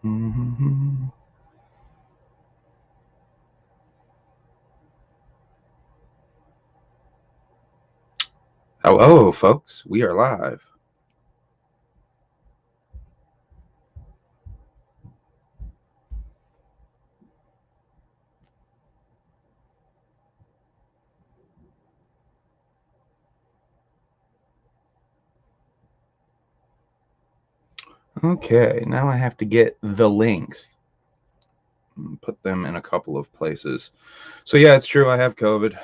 Mm-hmm. Hello, folks. We are live. Okay, now I have to get the links and put them in a couple of places. So yeah, it's true. I have COVID.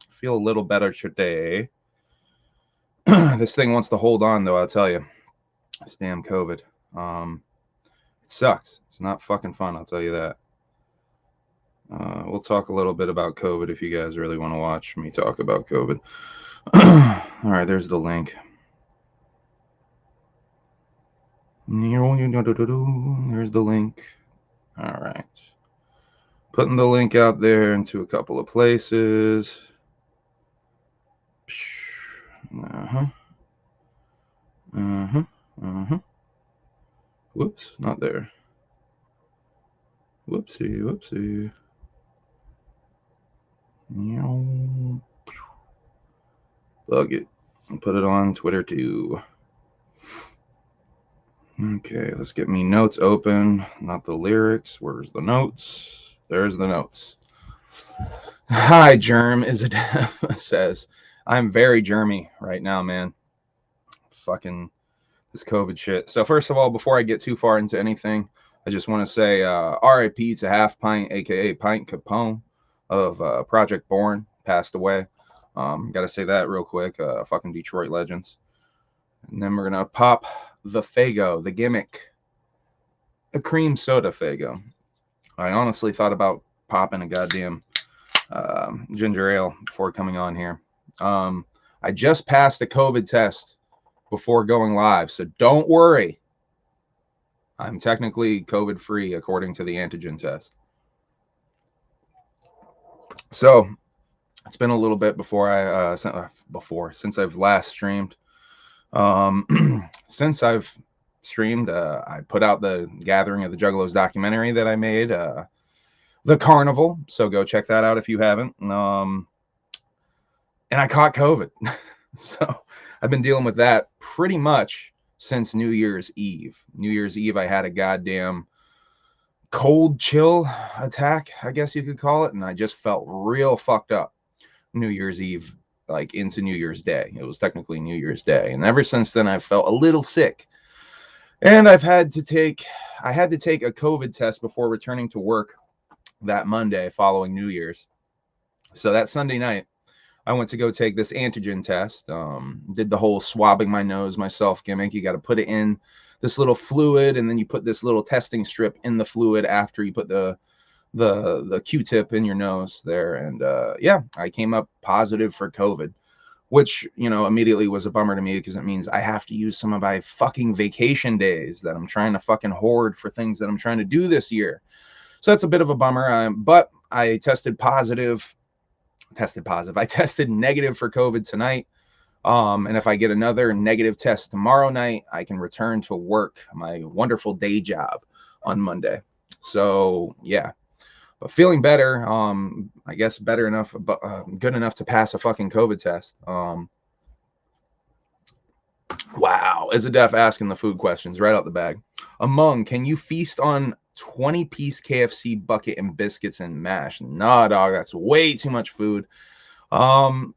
Feel a little better today. This thing wants to hold on, though. I'll tell you, this damn COVID. It sucks. It's not fucking fun. I'll tell you that. We'll talk a little bit about COVID if you guys really want to watch me talk about COVID. All right, there's the link. There's the link. All right. Putting the link out there into a couple of places. Uh-huh. Uh-huh. Uh-huh. Whoops, not there. Whoopsie, whoopsie. Bug it. I'll put it on Twitter too. Okay, let's get me notes open. Not the lyrics. Where's the notes? There's the notes. Hi, Germ is it says. I'm very germy right now, man. Fucking this COVID shit. So first of all, before I get too far into anything, I just want to say RIP to Half Pint, aka Pint Capone of Project Born, passed away. Got to say that real quick. Fucking Detroit legends. And then we're gonna pop the Fago, the gimmick, a cream soda Fago. I honestly thought about popping a goddamn ginger ale before coming on here. I just passed a COVID test before going live, so don't worry. I'm technically COVID free according to the antigen test. So it's been a little bit before since I've last streamed. Since I've streamed, I put out the Gathering of the Juggalos documentary that I made, the Carnival. So go check that out if you haven't. And I caught COVID, so I've been dealing with that pretty much since New Year's Eve. New Year's Eve, I had a goddamn cold chill attack, I guess you could call it, and I just felt real fucked up. New Year's Eve, like into New Year's Day. It was technically New Year's Day, and ever since then, I've felt a little sick. And I had to take a COVID test before returning to work that Monday following New Year's. So that Sunday night, I went to go take this antigen test. Did the whole swabbing my nose myself gimmick. You got to put it in this little fluid, and then you put this little testing strip in the fluid after you put the Q-tip in your nose there. And yeah, I came up positive for COVID, which, immediately was a bummer to me because it means I have to use some of my fucking vacation days that I'm trying to fucking hoard for things that I'm trying to do this year. So that's a bit of a bummer. But I tested positive. I tested negative for COVID tonight. And if I get another negative test tomorrow night, I can return to work, my wonderful day job, on Monday. So yeah, but feeling better. I guess better enough, but good enough to pass a fucking COVID test. Wow, is a def asking the food questions right out the bag. Among, can you feast on 20-piece KFC bucket and biscuits and mash? Nah, dog, that's way too much food. I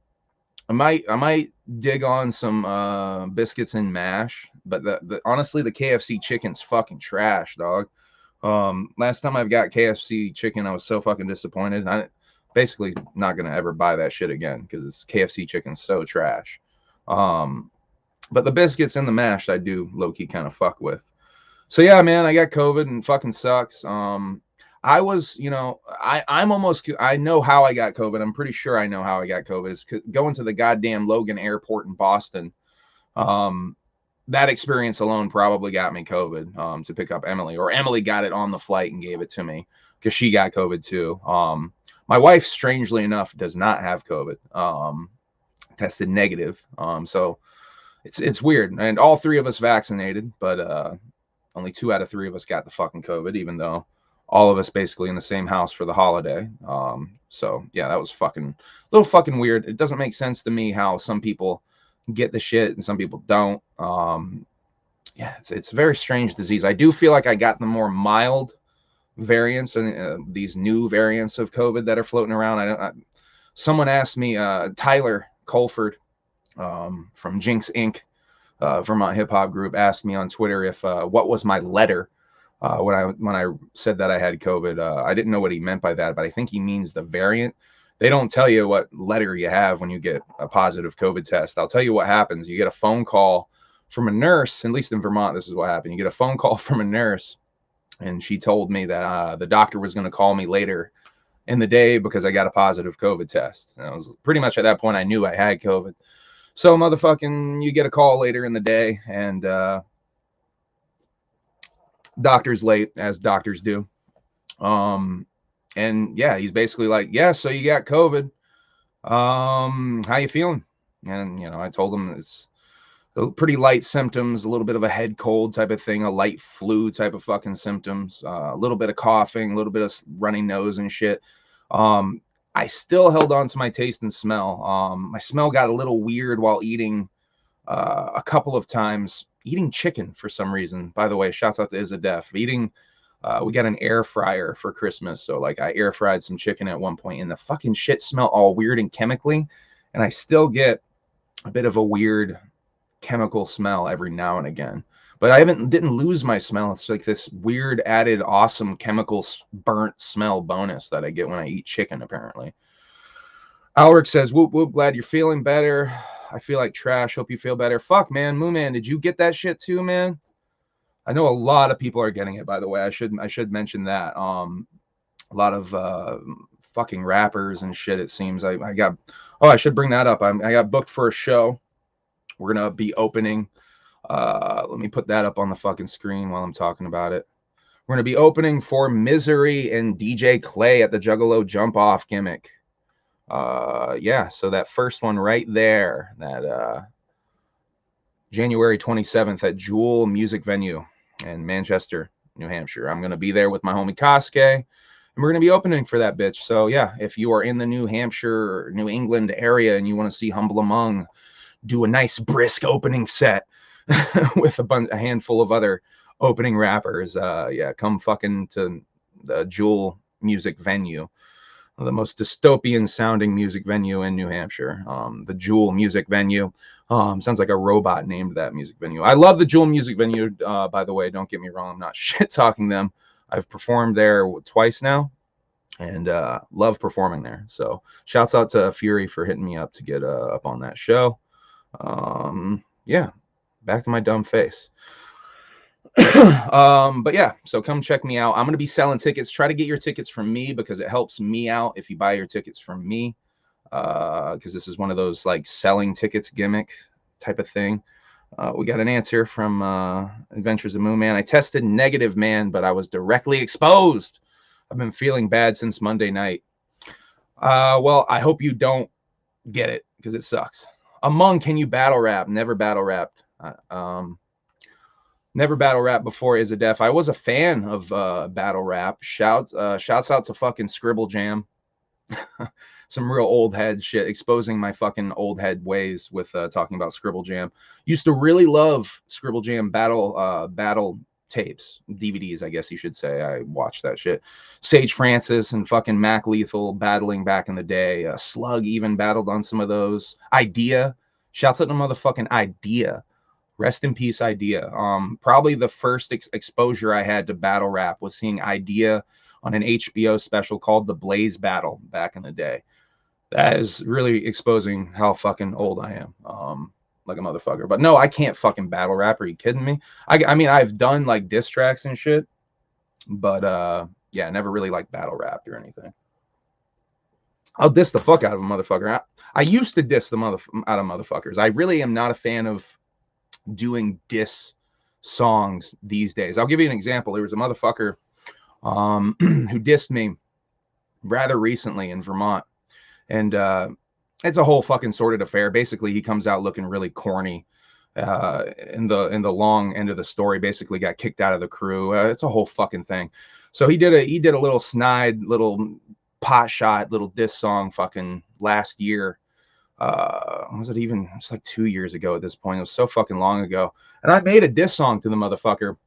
might dig on some biscuits and mash, but honestly, the KFC chicken's fucking trash, dog. Last time I've got KFC chicken, I was so fucking disappointed. I basically not gonna ever buy that shit again because it's KFC chicken's so trash. But the biscuits and the mash I do low key kind of fuck with. So yeah, man, I got COVID and fucking sucks. I was, I know how I got COVID. I'm pretty sure I know how I got COVID. It's going to the goddamn Logan Airport in Boston. That experience alone probably got me COVID to pick up Emily, or Emily got it on the flight and gave it to me because she got COVID too. My wife, strangely enough, does not have COVID. Tested negative. So it's weird. And all three of us vaccinated, but Only 2 out of 3 of us got the fucking COVID, even though all of us basically in the same house for the holiday. So yeah, that was a little fucking weird. It doesn't make sense to me how some people get the shit and some people don't. Yeah, it's a very strange disease. I do feel like I got the more mild variants and these new variants of COVID that are floating around. Someone asked me, Tyler Colford from Jinx Inc., Vermont hip hop group, asked me on Twitter if what was my letter when I said that I had COVID. I didn't know what he meant by that, but I think he means the variant. They don't tell you what letter you have when you get a positive COVID test. I'll tell you what happens. You get a phone call from a nurse. At least in Vermont, this is what happened. You get a phone call from a nurse, and she told me that the doctor was going to call me later in the day because I got a positive COVID test. And I was pretty much at that point I knew I had COVID. So motherfucking, you get a call later in the day, and doctor's late, as doctors do. And yeah, he's basically like, yeah, so you got COVID. How you feeling? And, you know, I told him it's pretty light symptoms, a little bit of a head cold type of thing, a light flu type of fucking symptoms, a little bit of coughing, a little bit of running nose and shit. I still held on to my taste and smell. My smell got a little weird while eating a couple of times. Eating chicken for some reason. By the way, shouts out to H.A.B.S. We got an air fryer for Christmas. So like I air fried some chicken at one point and the fucking shit smelled all weird and chemically. And I still get a bit of a weird chemical smell every now and again. But I didn't lose my smell. It's like this weird added awesome chemical burnt smell bonus that I get when I eat chicken, apparently. Alric says, whoop, whoop, glad you're feeling better. I feel like trash. Hope you feel better. Fuck, man. Moo Man, did you get that shit too, man? I know a lot of people are getting it, by the way. I should mention that. A lot of fucking rappers and shit, it seems. I should bring that up. I got booked for a show. We're going to be opening. Let me put that up on the fucking screen while I'm talking about it. We're going to be opening for Misery and DJ Clay at the Juggalo Jump Off gimmick. Yeah, so that first one right there, that January 27th at Jewel Music Venue in Manchester, New Hampshire. I'm going to be there with my homie Kosuke, and we're going to be opening for that bitch. So yeah, if you are in the New Hampshire, New England area and you want to see Humble Among do a nice brisk opening set with a handful of other opening rappers, yeah, come fucking to the Jewel Music Venue. The most dystopian sounding music venue in New Hampshire, the Jewel Music Venue. Sounds like a robot named that music venue. I love the Jewel Music Venue, by the way. Don't get me wrong. I'm not shit talking them. I've performed there twice now and love performing there. So shouts out to Fury for hitting me up to get up on that show. Yeah, back to my dumb face. But yeah, so come check me out. I'm going to be selling tickets. Try to get your tickets from me because it helps me out if you buy your tickets from me. Because this is one of those like selling tickets gimmick type of thing. We got an answer from Adventures of Moo Man. I tested negative, man, but I was directly exposed. I've been feeling bad since Monday night. Well, I hope you don't get it because it sucks. Among, can you battle rap? Never battle rapped. Never battle rap before is a def. I was a fan of battle rap. Shouts out to fucking Scribble Jam. Some real old head shit, exposing my fucking old head ways with talking about Scribble Jam. Used to really love Scribble Jam battle tapes, DVDs, I guess you should say. I watched that shit. Sage Francis and fucking Mac Lethal battling back in the day. Slug even battled on some of those. Idea. Shouts out to motherfucking Idea. Rest in peace, Idea. Probably the first exposure I had to battle rap was seeing Idea on an HBO special called The Blaze Battle back in the day. That is really exposing how fucking old I am. Like a motherfucker. But no, I can't fucking battle rap. Are you kidding me? I mean, I've done like diss tracks and shit, but yeah, never really like battle rapped or anything. I'll diss the fuck out of a motherfucker. I used to diss the out of motherfuckers. I really am not a fan of doing diss songs these days. I'll give you an example. There was a motherfucker who dissed me rather recently in Vermont, and it's a whole fucking sordid affair. Basically, he comes out looking really corny in the long end of the story, basically got kicked out of the crew. It's a whole fucking thing. So he did a little snide little pot shot little diss song fucking last year. Was it even? It's like 2 years ago at this point. It was so fucking long ago. And I made a diss song to the motherfucker,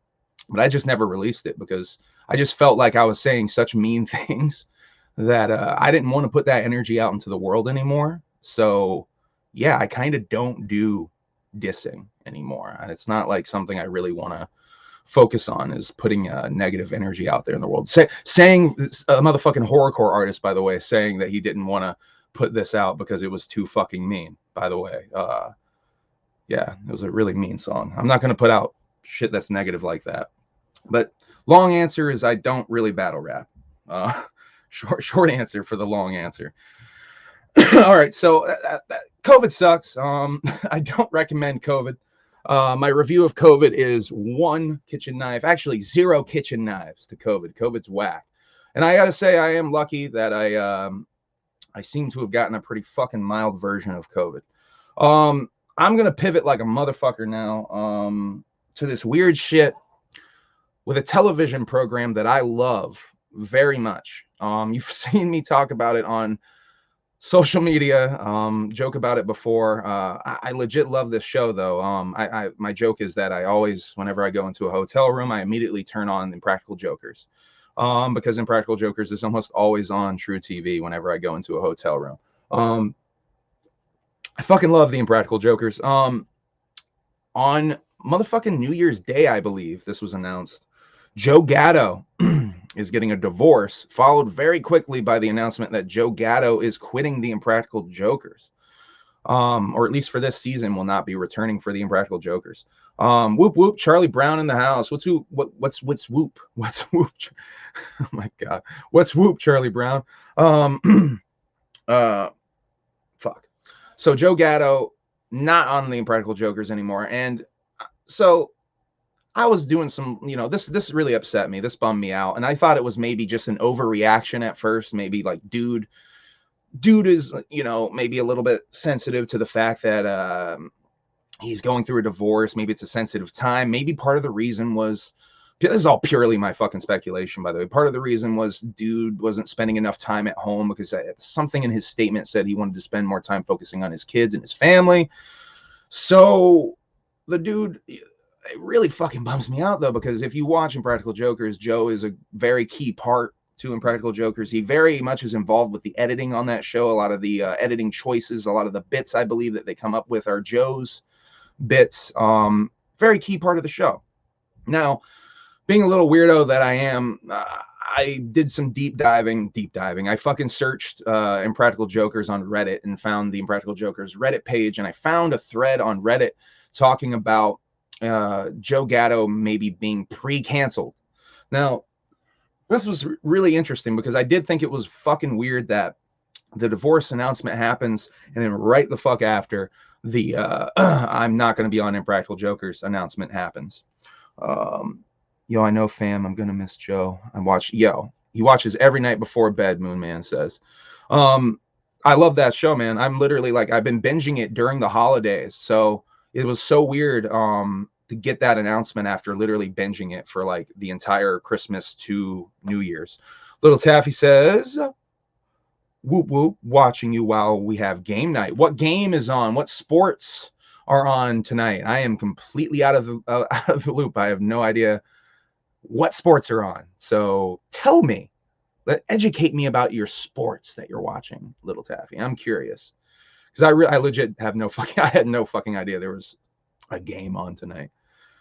but I just never released it because I just felt like I was saying such mean things that I didn't want to put that energy out into the world anymore. So yeah, I kind of don't do dissing anymore, and it's not like something I really want to focus on, is putting negative energy out there in the world. Saying a motherfucking horrorcore artist, by the way, saying that he didn't want to put this out because it was too fucking mean, by the way. Yeah, it was a really mean song. I'm not going to put out shit that's negative like that. But long answer is I don't really battle rap. Short answer for the long answer. All right, so COVID sucks. I don't recommend COVID. My review of COVID is 1 kitchen knife, actually 0 kitchen knives to COVID. COVID's whack. And I gotta say, I am lucky that I seem to have gotten a pretty fucking mild version of COVID. I'm gonna pivot like a motherfucker now to this weird shit with a television program that I love very much. You've seen me talk about it on social media, joke about it before. I legit love this show though. My joke is that I always, whenever I go into a hotel room, I immediately turn on Impractical Jokers, because Impractical Jokers is almost always on True TV whenever I go into a hotel room. I fucking love the Impractical Jokers. On motherfucking New Year's Day, I believe this was announced, Joe Gatto is getting a divorce, followed very quickly by the announcement that Joe Gatto is quitting the Impractical Jokers, or at least for this season will not be returning for the Impractical Jokers. Whoop whoop, Charlie Brown in the house. What's whoop? What's whoop? What's whoop? Oh my god, what's whoop, Charlie Brown? Fuck. So Joe Gatto not on the Impractical Jokers anymore, and so I was doing some, this really upset me. This bummed me out. And I thought it was maybe just an overreaction at first. Maybe like, dude is, maybe a little bit sensitive to the fact that he's going through a divorce. Maybe it's a sensitive time. Maybe part of the reason was, this is all purely my fucking speculation, by the way. Part of the reason was dude wasn't spending enough time at home because something in his statement said he wanted to spend more time focusing on his kids and his family. So the dude, it really fucking bums me out though, because if you watch Impractical Jokers, Joe is a very key part to Impractical Jokers. He very much is involved with the editing on that show. A lot of the editing choices, a lot of the bits I believe that they come up with are Joe's bits. Very key part of the show. Now, being a little weirdo that I am, I did some deep diving. I fucking searched Impractical Jokers on Reddit and found the Impractical Jokers Reddit page, and I found a thread on Reddit talking about Joe Gatto maybe being pre-canceled. Now, this was really interesting because I did think it was fucking weird that the divorce announcement happens and then right the fuck after the I'm not going to be on Impractical Jokers announcement happens. Yo, I know, fam, I'm going to miss Joe. He watches every night before bed, Moon Man says. I love that show, man. I'm literally like, I've been binging it during the holidays. So it was so weird to get that announcement after literally binging it for like the entire Christmas to New Year's. Little Taffy says, whoop whoop, watching you while we have game night. What game is on? What sports are on tonight? I am completely out of the loop. I have no idea what sports are on. So tell me, educate me about your sports that you're watching, Little Taffy. I'm curious. Because I legit have I had no fucking idea there was a game on tonight.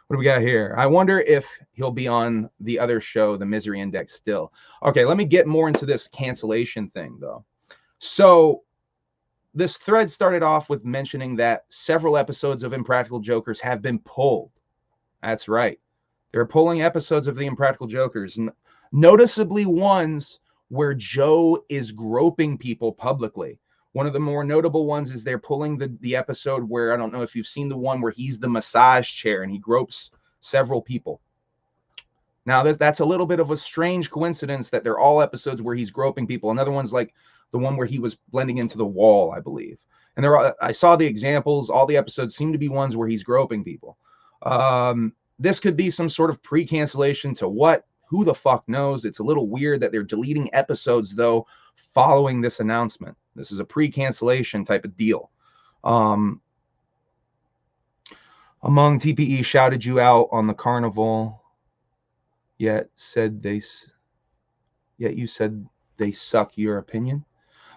What do we got here? I wonder if he'll be on the other show, The Misery Index, still. Okay, let me get more into this cancellation thing, though. So this thread started off with mentioning that several episodes of Impractical Jokers have been pulled. That's right. They're pulling episodes of the Impractical Jokers, noticeably ones where Joe is groping people publicly. One of the more notable ones is they're pulling the episode where, I don't know if you've seen the one where he's the massage chair and he gropes several people. Now, that's a little bit of a strange coincidence that they're all episodes where he's groping people. Another one's like the one where he was blending into the wall, I believe. And I saw the examples. All the episodes seem to be ones where he's groping people. This could be some sort of pre-cancellation to what? Who the fuck knows? It's a little weird that they're deleting episodes, though, following this announcement. This is a pre-cancellation type of deal. Among TPE shouted you out on the Carnival, yet you said they suck, your opinion?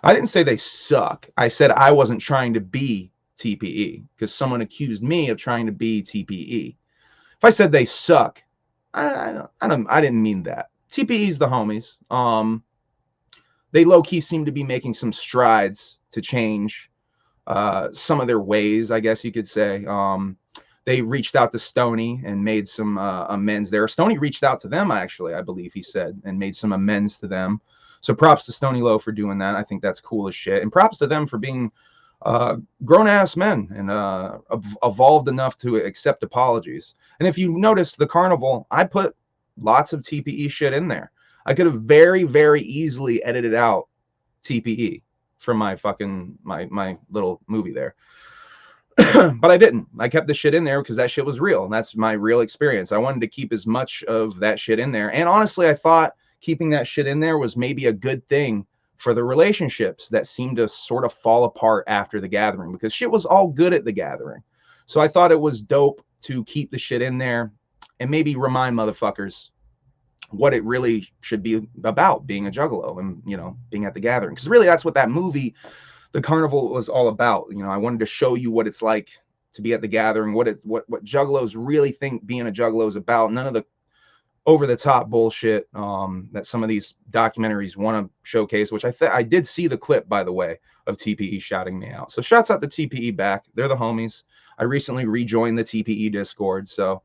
I didn't say they suck. I said I wasn't trying to be TPE because someone accused me of trying to be TPE. If I said they suck, I didn't mean that. TPE's the homies. They low-key seem to be making some strides to change some of their ways, I guess you could say. They reached out to Stoney and made some amends there. Stoney reached out to them, actually, I believe he said, and made some amends to them. So props to Stoney Low for doing that. I think that's cool as shit. And props to them for being grown-ass men and evolved enough to accept apologies. And if you notice, the Carnival, I put lots of TPE shit in there. I could have very, very easily edited out TPE from my fucking my little movie there. But I didn't. I kept the shit in there because that shit was real. And that's my real experience. I wanted to keep as much of that shit in there. And honestly, I thought keeping that shit in there was maybe a good thing for the relationships that seemed to sort of fall apart after the gathering, because shit was all good at the gathering. So I thought it was dope to keep the shit in there and maybe remind motherfuckers what it really should be about, being a juggalo and, you know, being at the gathering. Because really that's what that movie, The Carnival, was all about. You know, I wanted to show you what it's like to be at the gathering, what juggalos really think being a juggalo is about. None of the over-the-top bullshit that some of these documentaries want to showcase, which I did see the clip, by the way, of TPE shouting me out. So shouts out to TPE back. They're the homies. I recently rejoined the TPE Discord, so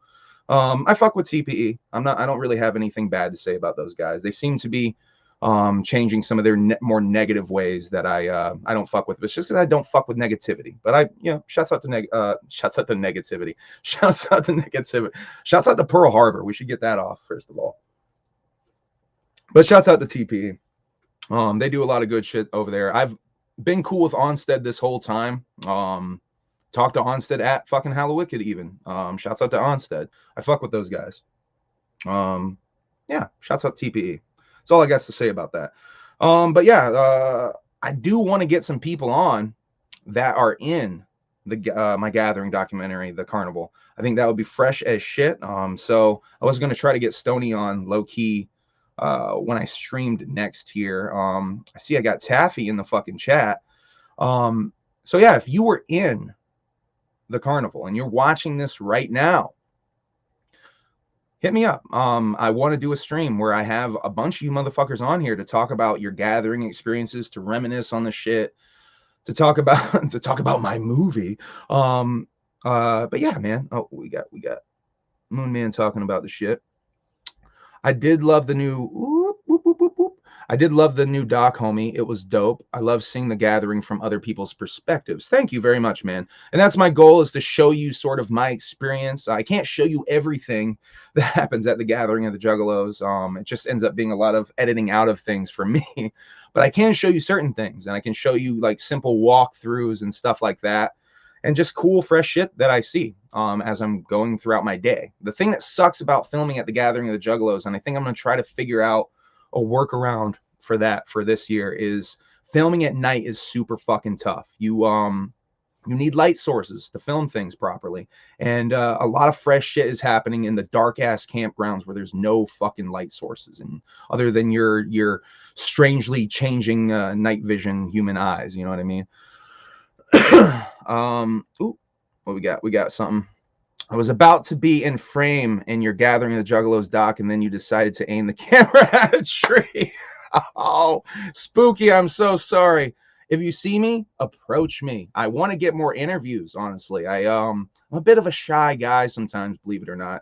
I fuck with TPE. I don't really have anything bad to say about those guys. They seem to be changing some of their more negative ways that I don't fuck with. It's just that I don't fuck with negativity. But shouts out to negativity. Shouts out to negativity. Shouts out to Pearl Harbor. We should get that off first of all. But shouts out to TPE. They do a lot of good shit over there. I've been cool with Onstead this whole time. Talked to Onstead at fucking Hallowicked even. Shouts out to Onstead. I fuck with those guys. Yeah, shouts out TPE. That's all I got to say about that. But yeah, I do want to get some people on that are in the my Gathering documentary, The Carnival. I think that would be fresh as shit. So I was going to try to get Stoney on low key when I streamed next here. I see I got Taffy in the fucking chat. So yeah, if you were in The Carnival and you're watching this right now, hit me up. I want to do a stream where I have a bunch of you motherfuckers on here to talk about your gathering experiences, to reminisce on the shit, to talk about my movie. But yeah, man. Oh, we got Moon Man talking about the shit. I did love the new I did love the new doc, homie. It was dope. I love seeing the gathering from other people's perspectives. Thank you very much, man. And that's my goal, is to show you sort of my experience. I can't show you everything that happens at the Gathering of the Juggalos. It just ends up being a lot of editing out of things for me. But I can show you certain things, and I can show you like simple walkthroughs and stuff like that, and just cool, fresh shit that I see as I'm going throughout my day. The thing that sucks about filming at the Gathering of the Juggalos, and I think I'm going to try to figure out a workaround for that for this year, is filming at night is super fucking tough. You need light sources to film things properly, and a lot of fresh shit is happening in the dark ass campgrounds where there's no fucking light sources, and other than your strangely changing night vision human eyes, you know what I mean? Ooh, what we got? We got something. I was about to be in frame in your Gathering of the Juggalos doc, and then you decided to aim the camera at a tree. Oh, spooky. I'm so sorry. If you see me, approach me. I want to get more interviews, honestly. I'm a bit of a shy guy sometimes, believe it or not.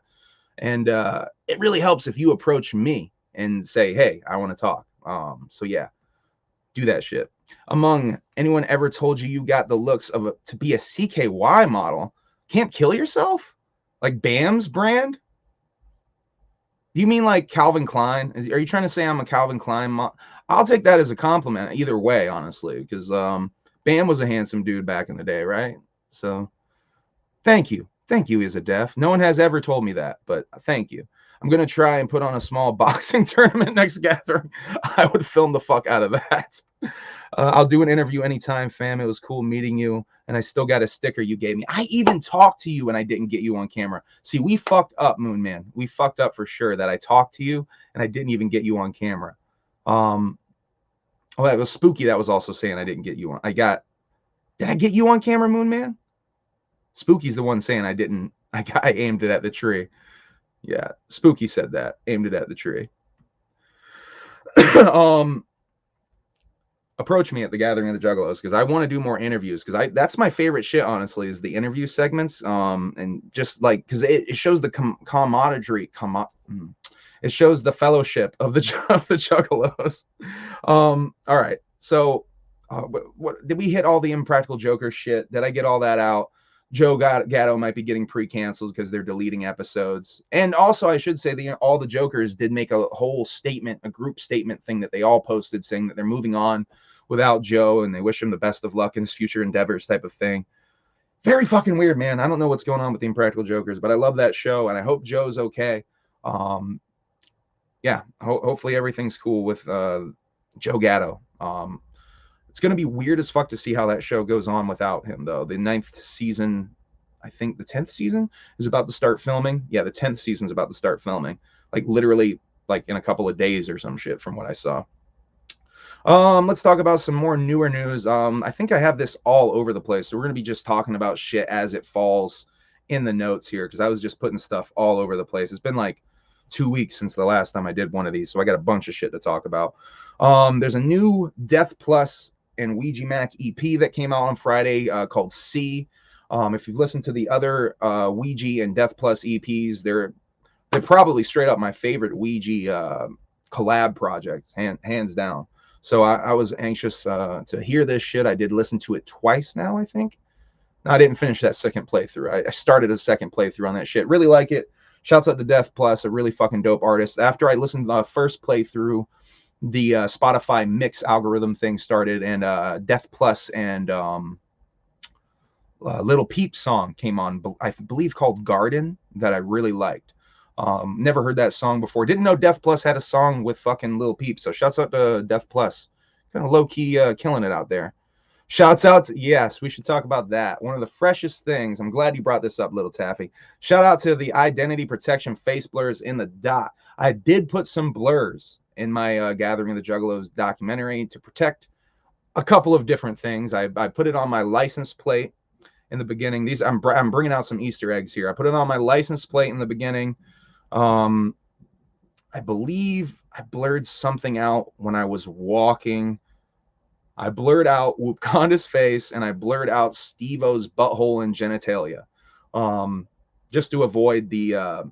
And it really helps if you approach me and say, hey, I want to talk. So yeah, do that shit. Among anyone ever told you got the looks of to be a CKY model? Can't kill yourself? Like BAAAACK's brand? Do you mean like Calvin Klein? Are you trying to say I'm a Calvin Klein model? I'll take that as a compliment either way, honestly, because Bam was a handsome dude back in the day, right? So thank you. Thank you, Is a Def. No one has ever told me that, but thank you. I'm going to try and put on a small boxing tournament next gathering. I would film the fuck out of that. I'll do an interview anytime, fam. It was cool meeting you, and I still got a sticker you gave me. I even talked to you, and I didn't get you on camera. See, we fucked up, Moon Man. We fucked up for sure that I talked to you, and I didn't even get you on camera. Oh, it was Spooky that was also saying I didn't get you on. Did I get you on camera, Moon Man? Spooky's the one saying I didn't. I aimed it at the tree. Yeah, Spooky said that. Aimed it at the tree. Approach me at the Gathering of the Juggalos because I want to do more interviews because that's my favorite shit, honestly, is the interview segments. And just like because it shows the camaraderie, it shows the fellowship of the Juggalos. All right, so what did we hit all the Impractical Joker shit? Did I get all that out? Joe Gatto might be getting pre-canceled because they're deleting episodes. And also, I should say that all the Jokers did make a whole statement, a group statement thing that they all posted saying that they're moving on without Joe and they wish him the best of luck in his future endeavors type of thing. Very fucking weird, man. I don't know what's going on with the Impractical Jokers, but I love that show and I hope Joe's okay. Yeah, hopefully everything's cool with Joe Gatto. It's going to be weird as fuck to see how that show goes on without him, though. The 9th season, I think the 10th season is about to start filming. Yeah, the 10th season is about to start filming. Like, literally, like, in a couple of days or some shit from what I saw. Let's talk about some more newer news. I think I have this all over the place. So we're going to be just talking about shit as it falls in the notes here because I was just putting stuff all over the place. It's been like 2 weeks since the last time I did one of these, so I got a bunch of shit to talk about. There's a new Death Plus and BAAAACK EP that came out on Friday called C. If you've listened to the other Ouija and Death Plus EPs, they're probably straight up my favorite Ouija collab project, hands down. So I was anxious to hear this shit. I did listen to it twice now, I think. No, I didn't finish that second playthrough. I started a second playthrough on that shit. Really like it. Shouts out to Death Plus, a really fucking dope artist. After I listened to the first playthrough, the Spotify mix algorithm thing started, and Death Plus and Little Peep song came on, I believe called Garden, that I really liked. Never heard that song before. Didn't know Death Plus had a song with fucking Little Peep. So shouts out to Death Plus. Kind of low-key killing it out there. Shouts out to, yes, we should talk about that. One of the freshest things. I'm glad you brought this up, Little Taffy. Shout out to the identity protection face blurs in the dot. I did put some blurs in my Gathering of the Juggalos documentary to protect a couple of different things. I put it on my license plate in the beginning. These I'm bringing out some Easter eggs here. I put it on my license plate in the beginning. I believe I blurred something out when I was walking. I blurred out Wakanda's face and I blurred out Steve-O's butthole and genitalia, just to avoid the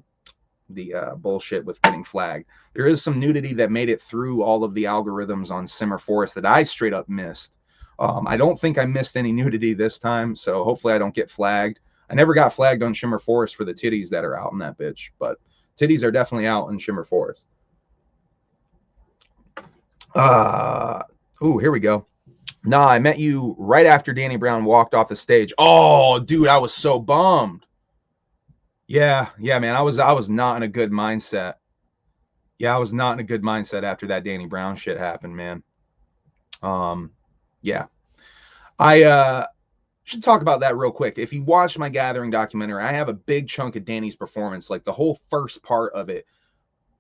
bullshit with getting flagged. There is some nudity that made it through all of the algorithms on Simmer Forest that I straight up missed. I don't think I missed any nudity this time, so hopefully I don't get flagged. I never got flagged on Shimmer Forest for the titties that are out in that bitch, but titties are definitely out in Shimmer Forest. Ooh, here we go. Nah, I met you right after Danny Brown walked off the stage. Oh, dude, I was so bummed. Yeah, man, I was not in a good mindset. Yeah, I was not in a good mindset after that Danny Brown shit happened, man. Yeah. I should talk about that real quick. If you watch my Gathering documentary, I have a big chunk of Danny's performance, like the whole first part of it,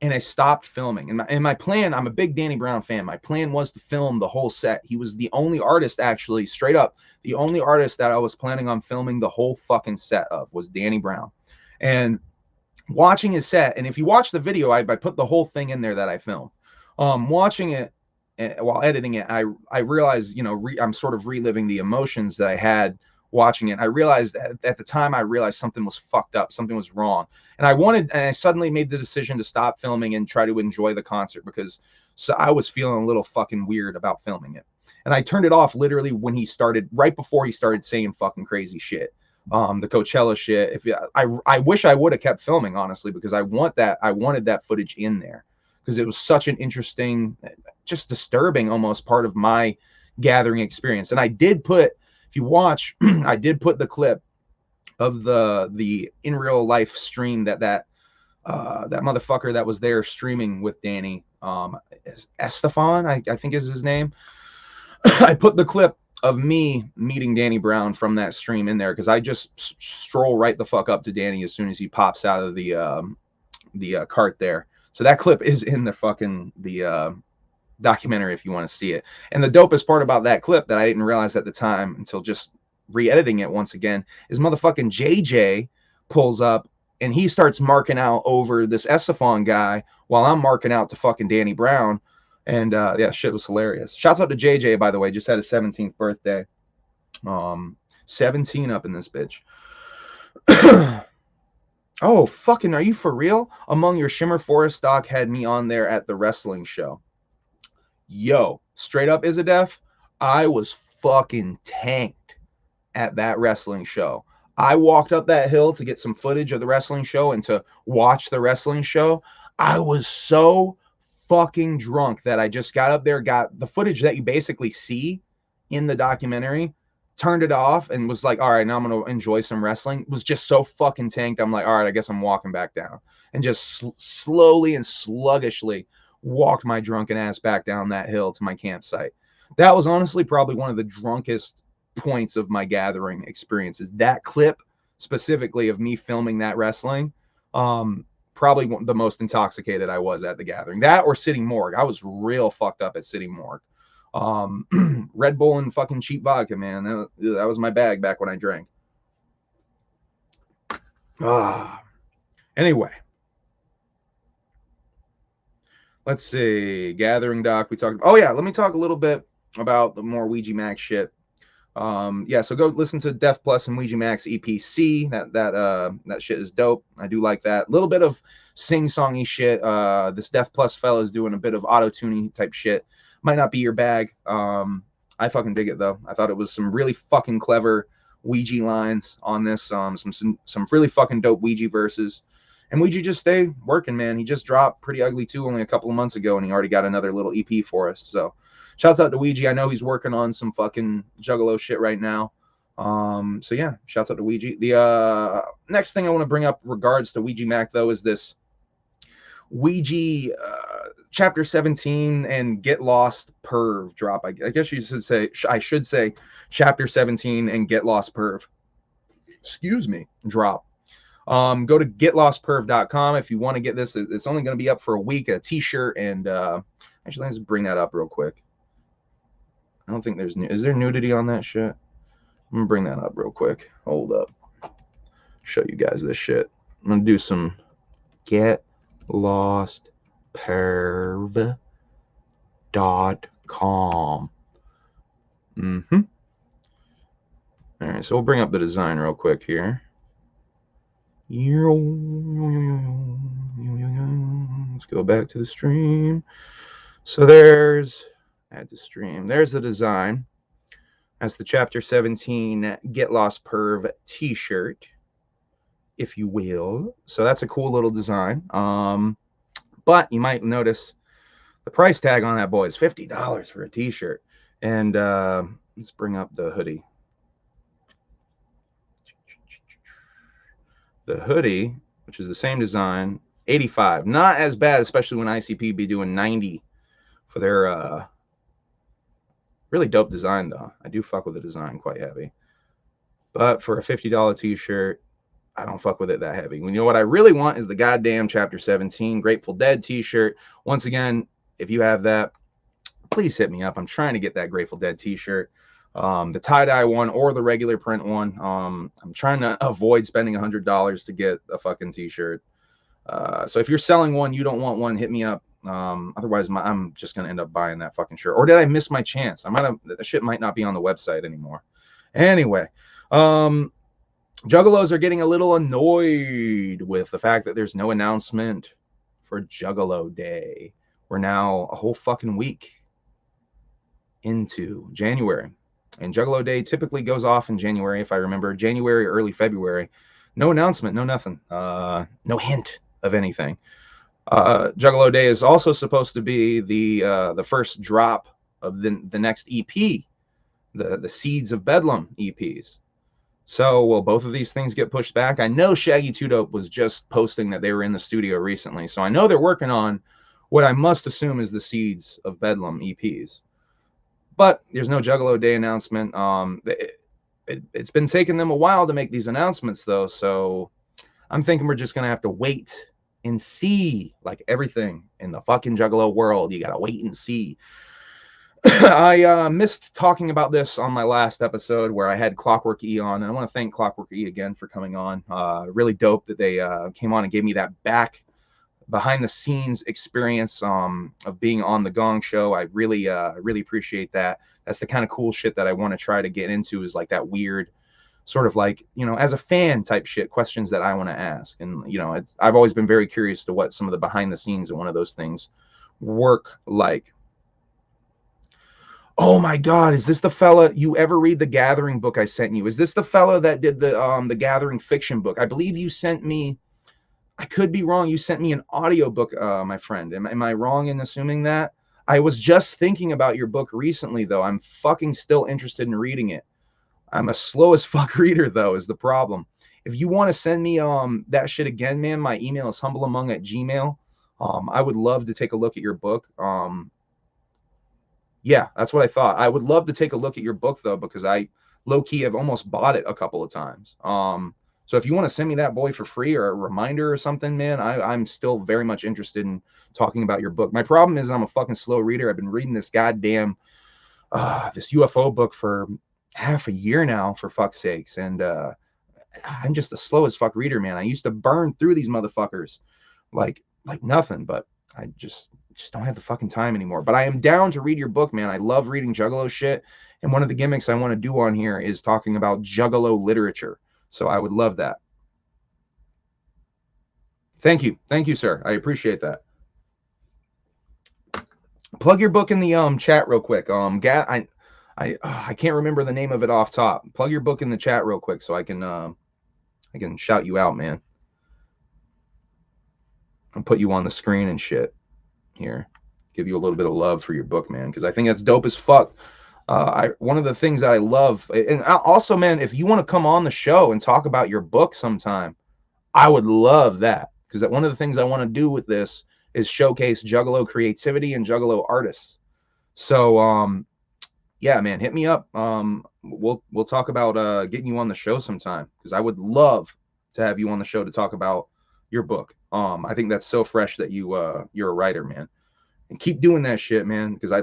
and I stopped filming. And my plan, I'm a big Danny Brown fan. My plan was to film the whole set. He was the only artist, actually, straight up, the only artist that I was planning on filming the whole fucking set of was Danny Brown. And watching his set, and if you watch the video, I put the whole thing in there that I filmed. Watching it while editing it, I realized, you know, I'm sort of reliving the emotions that I had watching it. I realized at the time, I realized something was fucked up, something was wrong, and I suddenly made the decision to stop filming and try to enjoy the concert because I was feeling a little fucking weird about filming it. And I turned it off literally when he started, right before he started saying fucking crazy shit. The Coachella shit. I wish I would have kept filming, honestly, because I wanted that footage in there because it was such an interesting, just disturbing almost part of my gathering experience. And I did put, if you watch, I did put the clip of the in real life stream that motherfucker that was there streaming with Danny, Estefan, I think is his name. I put the clip of me meeting Danny Brown from that stream in there, because I just stroll right the fuck up to Danny as soon as he pops out of the cart there. So that clip is in the documentary if you want to see it. And the dopest part about that clip that I didn't realize at the time until just re-editing it once again is motherfucking JJ pulls up and he starts marking out over this Estefan guy while I'm marking out to fucking Danny Brown. And yeah, shit was hilarious. Shouts out to JJ, by the way, just had his 17th birthday. 17 up in this bitch. Oh, fucking, are you for real? Among Your Shimmer Forest doc had me on there at the wrestling show. Yo, straight up, Izadef, I was fucking tanked at that wrestling show. I walked up that hill to get some footage of the wrestling show and to watch the wrestling show. I was so fucking drunk that I just got up there, got the footage that you basically see in the documentary, turned it off, and was like, all right, now I'm going to enjoy some wrestling. Was just so fucking tanked. I'm like, all right, I guess I'm walking back down. And just slowly and sluggishly walked my drunken ass back down that hill to my campsite. That was honestly probably one of the drunkest points of my gathering experiences. That clip specifically of me filming that wrestling, probably the most intoxicated I was at the gathering. That or City Morgue. I was real fucked up at City Morgue. Red Bull and fucking cheap vodka, man. That was my bag back when I drank. Anyway, let's see. Gathering doc. We talked. Oh yeah, let me talk a little bit about the more Ouija Max shit. Yeah, so go listen to Death Plus and Ouija Max EPC. That shit is dope. I do like that. A little bit of sing-songy shit. This Death Plus fella is doing a bit of auto-tuning type shit. Might not be your bag. I fucking dig it though. I thought it was some really fucking clever Ouija lines on this. Some really fucking dope Ouija verses. And Ouija just stay working, man. He just dropped Pretty Ugly 2 only a couple of months ago, and he already got another little EP for us. So shouts out to Ouija. I know he's working on some fucking Juggalo shit right now. So yeah, shouts out to Ouija. The next thing I want to bring up regards to Ouija Mac though is this Ouija Chapter 17 and Get Lost Perv drop. I guess you should say, I should say Chapter 17 and Get Lost Perv. Excuse me, drop. Go to getlostperv.com if you want to get this. It's only going to be up for a week. A t-shirt and actually, let's bring that up real quick. I don't think there's is there nudity on that shit? I'm gonna bring that up real quick. Hold up. Show you guys this shit. I'm gonna do some getlostperv.com. All right, so we'll bring up the design real quick here. Let's go back to the stream. So there's add to stream. There's the design. That's the Chapter 17 Get Lost Perv t-shirt, if you will. So that's a cool little design. But you might notice the price tag on that boy is $50 for a t-shirt. And let's bring up the hoodie. The hoodie, which is the same design, $85. Not as bad, especially when ICP be doing $90 for their really dope design, though. I do fuck with the design quite heavy. But for a $50 t-shirt, I don't fuck with it that heavy. You know what I really want is the goddamn Chapter 17 Grateful Dead t-shirt. Once again, if you have that, please hit me up. I'm trying to get that Grateful Dead t-shirt. The tie-dye one or the regular print one. I'm trying to avoid spending $100 to get a fucking t-shirt. So if you're selling one, you don't want one, hit me up. Otherwise I'm just gonna end up buying that fucking shirt. Or did I miss my chance? The shit might not be on the website anymore. Anyway, Juggalos are getting a little annoyed with the fact that there's no announcement for Juggalo Day. We're now a whole fucking week into January. And Juggalo Day typically goes off in January, if I remember. January, early February. No announcement, no nothing. No hint of anything. Juggalo Day is also supposed to be the first drop of the next EP the Seeds of Bedlam EPs. So will both of these things get pushed back? I know Shaggy 2 Dope was just posting that they were in the studio recently, so I know they're working on what I must assume is the Seeds of Bedlam EPs. But there's no Juggalo Day announcement. It's been taking them a while to make these announcements, though, so I'm thinking we're just going to have to wait and see. Like everything in the fucking Juggalo world, you got to wait and see. I missed talking about this on my last episode where I had Clockwork E on, and I want to thank Clockwork E again for coming on. Really dope that they came on and gave me that back behind the scenes experience of being on the Gong Show. I really appreciate that. That's the kind of cool shit that I want to try to get into, is like that weird sort of like, you know, as a fan type shit, questions that I want to ask. And, you know, I've always been very curious to what some of the behind the scenes of one of those things work like. Oh my God, is this the fella? You ever read the Gathering book I sent you? Is this the fella that did the Gathering fiction book? I believe you sent me, I could be wrong, you sent me an audiobook, my friend. Am I wrong in assuming that? I was just thinking about your book recently, though. I'm fucking still interested in reading it. I'm a slow as fuck reader, though, is the problem. If you want to send me that shit again, man, my email is humbleamong@gmail. I would love to take a look at your book. Yeah, that's what I thought. I would love to take a look at your book, though, because I low-key have almost bought it a couple of times. So if you want to send me that boy for free or a reminder or something, man, I'm still very much interested in talking about your book. My problem is I'm a fucking slow reader. I've been reading this goddamn this UFO book for half a year now, for fuck's sakes, and I'm just the slowest fuck reader, man. I used to burn through these motherfuckers like nothing, but I just don't have the fucking time anymore. But I am down to read your book, man. I love reading Juggalo shit, and one of the gimmicks I want to do on here is talking about Juggalo literature. So I would love that. Thank you, sir. I appreciate that. Plug your book in the chat real quick. I can't remember the name of it off top. Plug your book in the chat real quick so I can shout you out, man. I'll put you on the screen and shit here. Give you a little bit of love for your book, man, because I think that's dope as fuck. One of the things that I love, and also, man, if you want to come on the show and talk about your book sometime, I would love that, because one of the things I want to do with this is showcase Juggalo creativity and Juggalo artists. So, yeah, man, hit me up. We'll talk about getting you on the show sometime, because I would love to have you on the show to talk about your book. I think that's so fresh that you're a writer, man, and keep doing that shit, man, because I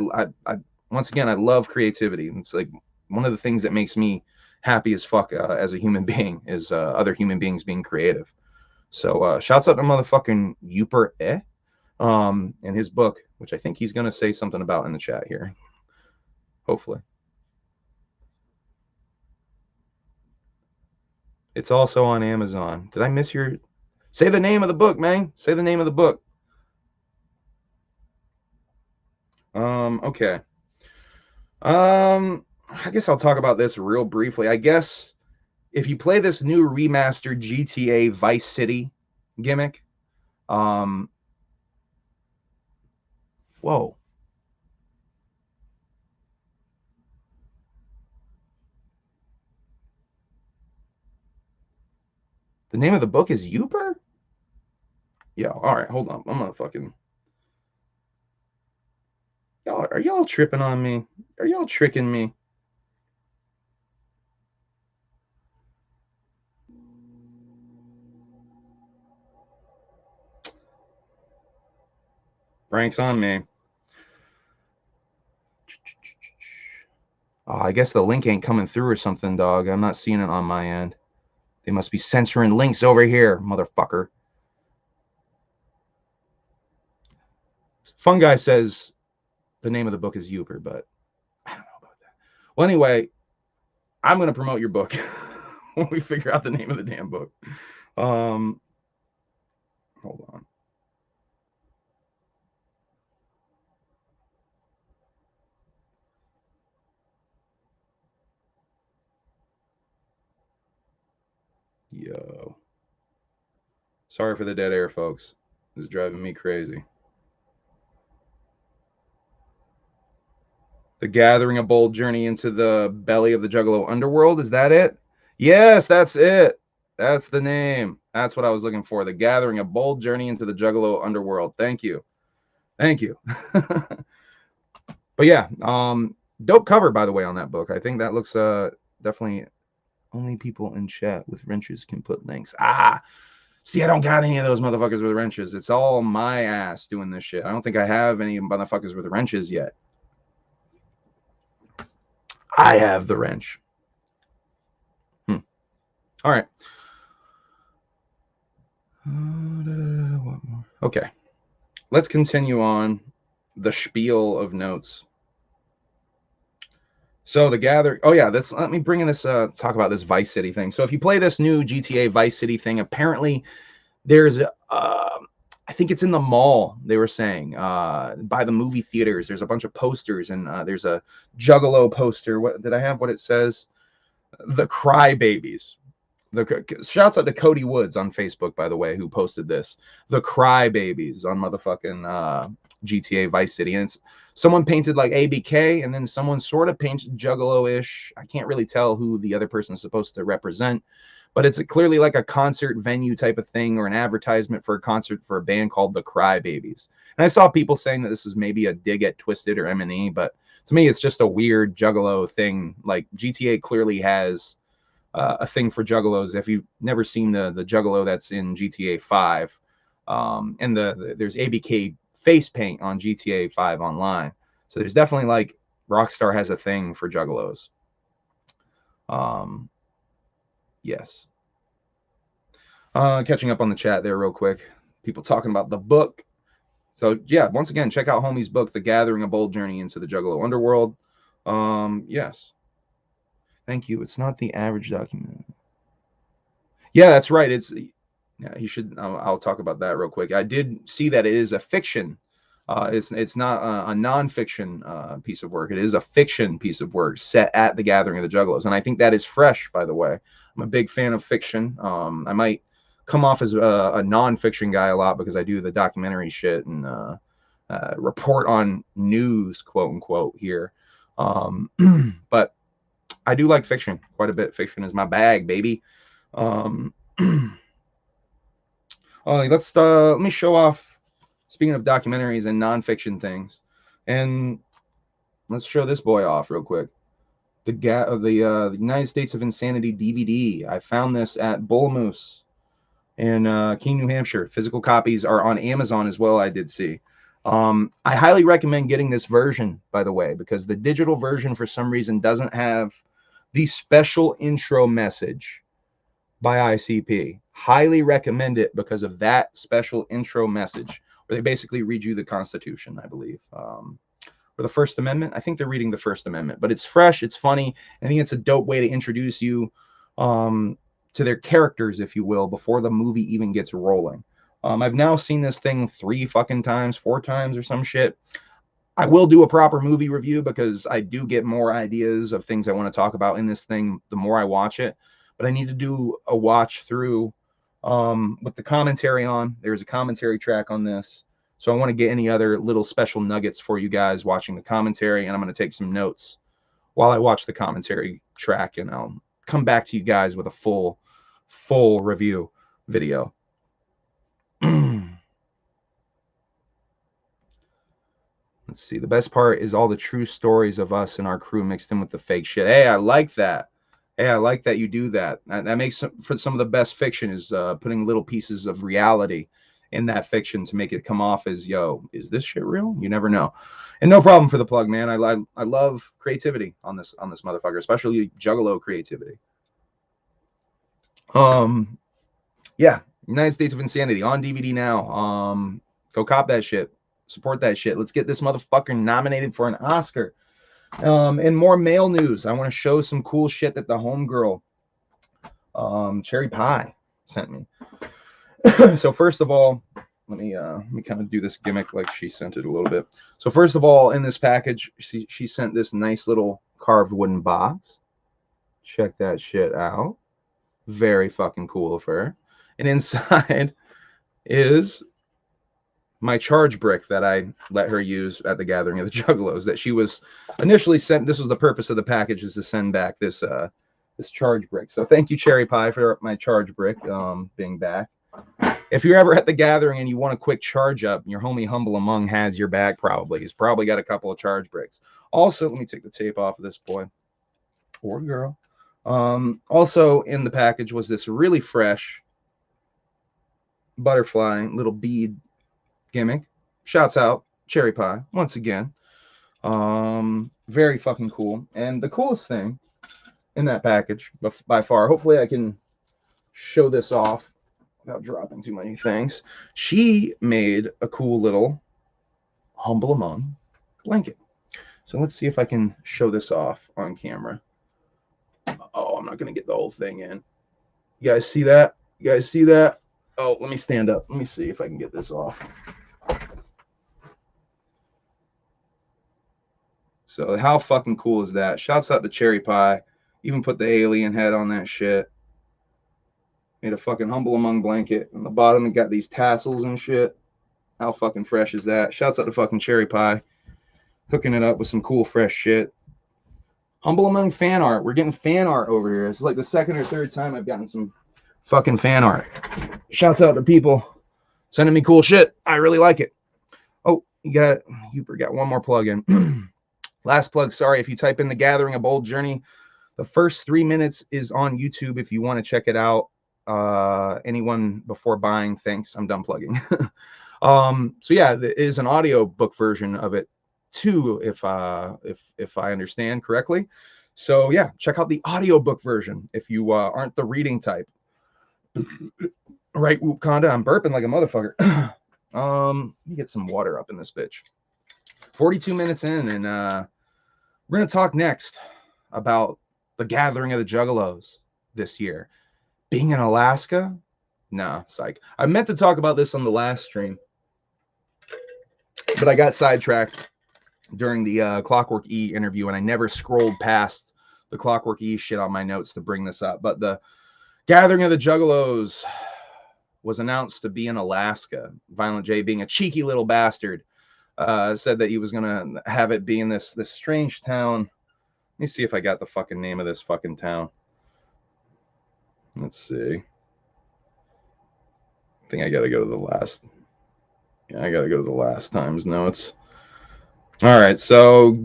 once again, I love creativity. It's like one of the things that makes me happy as fuck as a human being is other human beings being creative. So shouts out to motherfucking Uper and his book, which I think he's gonna say something about in the chat here. Hopefully. It's also on Amazon. Did I miss your... Say the name of the book, man. Say the name of the book. Okay. I guess I'll talk about this real briefly. I guess if you play this new remastered GTA Vice City gimmick, whoa. The name of the book is Uper? Yeah, all right, hold on. I'm gonna fucking... Y'all, are y'all tripping on me? Are y'all tricking me? Frank's on me. Oh, I guess the link ain't coming through or something, dog. I'm not seeing it on my end. They must be censoring links over here, motherfucker. Fun Guy says the name of the book is Uper, but I don't know about that. Well, anyway, I'm going to promote your book when we figure out the name of the damn book. Hold on. Yo. Sorry for the dead air, folks. This is driving me crazy. The Gathering, a bold journey into the belly of the Juggalo underworld. Is that it? Yes, that's it. That's the name. That's what I was looking for. The Gathering, a bold journey into the Juggalo underworld. Thank you. Thank you. But yeah, dope cover, by the way, on that book. I think that looks definitely. Only people in chat with wrenches can put links. See, I don't got any of those motherfuckers with wrenches. It's all my ass doing this shit. I don't think I have any motherfuckers with wrenches yet. I have the wrench. All right. Okay. Let's continue on the spiel of notes. So the Gathering. Oh yeah, let me bring in this. Talk about this Vice City thing. So if you play this new GTA Vice City thing, apparently there's I think it's in the mall. They were saying by the movie theaters. There's a bunch of posters, and there's a Juggalo poster. What did I have? What it says? The Crybabies. Shouts out to Cody Woods on Facebook, by the way, who posted this. The Crybabies on motherfucking GTA Vice City, and it's someone painted like ABK, and then someone sort of painted Juggalo-ish. I can't really tell who the other person is supposed to represent, but it's clearly like a concert venue type of thing, or an advertisement for a concert for a band called the Crybabies. And I saw people saying that this is maybe a dig at Twisted or M&E, but to me, it's just a weird Juggalo thing. Like GTA clearly has a thing for Juggalos. If you've never seen the Juggalo that's in GTA 5, and there's ABK face paint on GTA 5 online. So there's definitely like Rockstar has a thing for Juggalos. Yes. Catching up on the chat there real quick. People talking about the book. So yeah, once again, check out homie's book, The Gathering, a Bold Journey into the Juggalo Underworld. Yes. Thank you. It's not the average document. Yeah, that's right. Yeah, you should. I'll talk about that real quick. I did see that it is a fiction. It's not a nonfiction piece of work. It is a fiction piece of work set at the Gathering of the Juggalos, and I think that is fresh. By the way, I'm a big fan of fiction. I might come off as a nonfiction guy a lot because I do the documentary shit and report on news, quote unquote, here. But I do like fiction quite a bit. Fiction is my bag, baby. Let me show off. Speaking of documentaries and nonfiction things, and let's show this boy off real quick. The United States of Insanity DVD. I found this at Bull Moose in Keene, New Hampshire. Physical copies are on Amazon as well. I did see. I highly recommend getting this version, by the way, because the digital version for some reason doesn't have the special intro message by ICP. Highly recommend it because of that special intro message, where they basically read you the Constitution, I believe, or the First Amendment. I think they're reading the First Amendment, but it's fresh, it's funny. I think it's a dope way to introduce you to their characters, if you will, before the movie even gets rolling. I've now seen this thing 4 times or some shit. I will do a proper movie review because I do get more ideas of things I want to talk about in this thing the more I watch it. But I need to do a watch through with the commentary on. There's a commentary track on this. So I want to get any other little special nuggets for you guys watching the commentary. And I'm going to take some notes while I watch the commentary track. And I'll come back to you guys with a full review video. Let's see. The best part is all the true stories of us and our crew mixed in with the fake shit. Hey, I like that. Hey, I like that you do that. That makes for some of the best fiction is putting little pieces of reality in that fiction to make it come off as, yo, is this shit real? You never know. And no problem for the plug, man. I love creativity on this motherfucker, especially Juggalo creativity. Yeah, United States of Insanity on DVD now. Go cop that shit. Support that shit. Let's get this motherfucker nominated for an Oscar. And more male news. I want to show some cool shit that the homegirl, Cherry Pie, sent me. So first of all, let me kind of do this gimmick like she sent it a little bit. So first of all, in this package, she sent this nice little carved wooden box. Check that shit out. Very fucking cool of her. And inside is my charge brick that I let her use at the Gathering of the Juggalos that she was initially sent. This was the purpose of the package, is to send back this this charge brick. So thank you, Cherry Pie, for my charge brick being back. If you're ever at the gathering and you want a quick charge up, your homie Humble Among has your bag probably. He's probably got a couple of charge bricks. Also, let me take the tape off of this boy or girl. Also in the package was this really fresh butterfly little bead gimmick. Shouts out Cherry Pie once again. Very fucking cool. And the coolest thing in that package by far, hopefully I can show this off without dropping too many things. She made a cool little Humble Among blanket. So let's see if I can show this off on camera. Oh, I'm not going to get the whole thing in. You guys see that? You guys see that? Oh, let me stand up. Let me see if I can get this off. So how fucking cool is that? Shouts out to Cherry Pie. Even put the alien head on that shit. Made a fucking Humble Among blanket. On the bottom, it got these tassels and shit. How fucking fresh is that? Shouts out to fucking Cherry Pie. Hooking it up with some cool, fresh shit. Humble Among fan art. We're getting fan art over here. It's like the second or third time I've gotten some fucking fan art. Shouts out to people sending me cool shit. I really like it. Oh, you got one more plug in. Last plug. Sorry, if you type in the Gathering, a Bold Journey, the first 3 minutes is on YouTube if you want to check it out. Anyone before buying, thanks. I'm done plugging. So yeah, there is an audio book version of it too, if I understand correctly. So yeah, check out the audiobook version if you aren't the reading type. Right, Wakanda, I'm burping like a motherfucker. Let me get some water up in this bitch. 42 minutes in, and we're gonna talk next about the Gathering of the Juggalos this year. Being in Alaska? Nah, psych. I meant to talk about this on the last stream, but I got sidetracked during the Clockwork E interview, and I never scrolled past the Clockwork E shit on my notes to bring this up. But the Gathering of the Juggalos was announced to be in Alaska. Violent J, being a cheeky little bastard, said that he was going to have it be in this strange town. Let me see if I got the fucking name of this fucking town. Let's see. I think I got to go to the last. Yeah, I got to go to the last time's notes. All right, so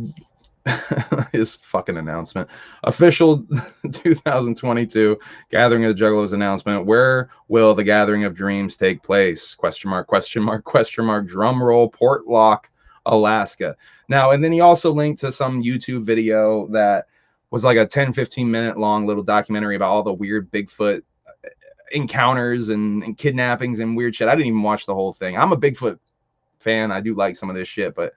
his fucking announcement. Official 2022 Gathering of the Juggalos announcement. Where will the Gathering of Dreams take place? Question mark, question mark, question mark. Drum roll, Portlock, Alaska. Now, and then he also linked to some YouTube video that was like a 10-15 minute long little documentary about all the weird Bigfoot encounters and kidnappings and weird shit. I didn't even watch the whole thing. I'm a Bigfoot fan. I do like some of this shit, but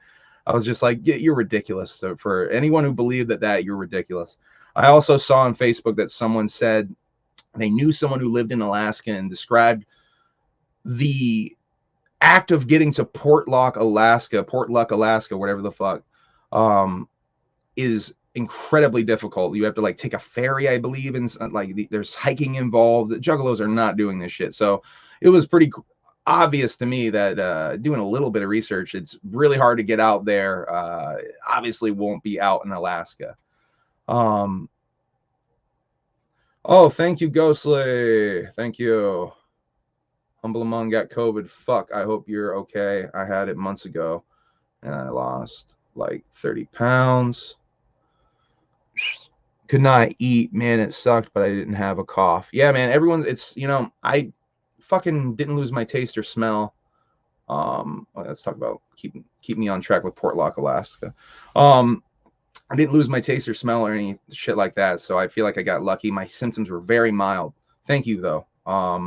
I was just like, yeah, you're ridiculous. So for anyone who believed that, you're ridiculous. I also saw on Facebook that someone said they knew someone who lived in Alaska and described the act of getting to Portlock, Alaska, whatever the fuck, is incredibly difficult. You have to like take a ferry, I believe, and like there's hiking involved. The Juggalos are not doing this shit. So it was pretty obvious to me that doing a little bit of research, it's really hard to get out there. Obviously won't be out in Alaska. Oh, thank you, Ghostly. Thank you. Humble Among got COVID. Fuck, I hope you're okay. I had it months ago and I lost like 30 pounds. Could not eat, man. It sucked, but I didn't have a cough. Yeah, man. It's, I fucking didn't lose my taste or smell. Let's talk about keep me on track with Portlock, Alaska. I didn't lose my taste or smell or any shit like that, so I feel like I got lucky. My symptoms were very mild. Thank you, though. Are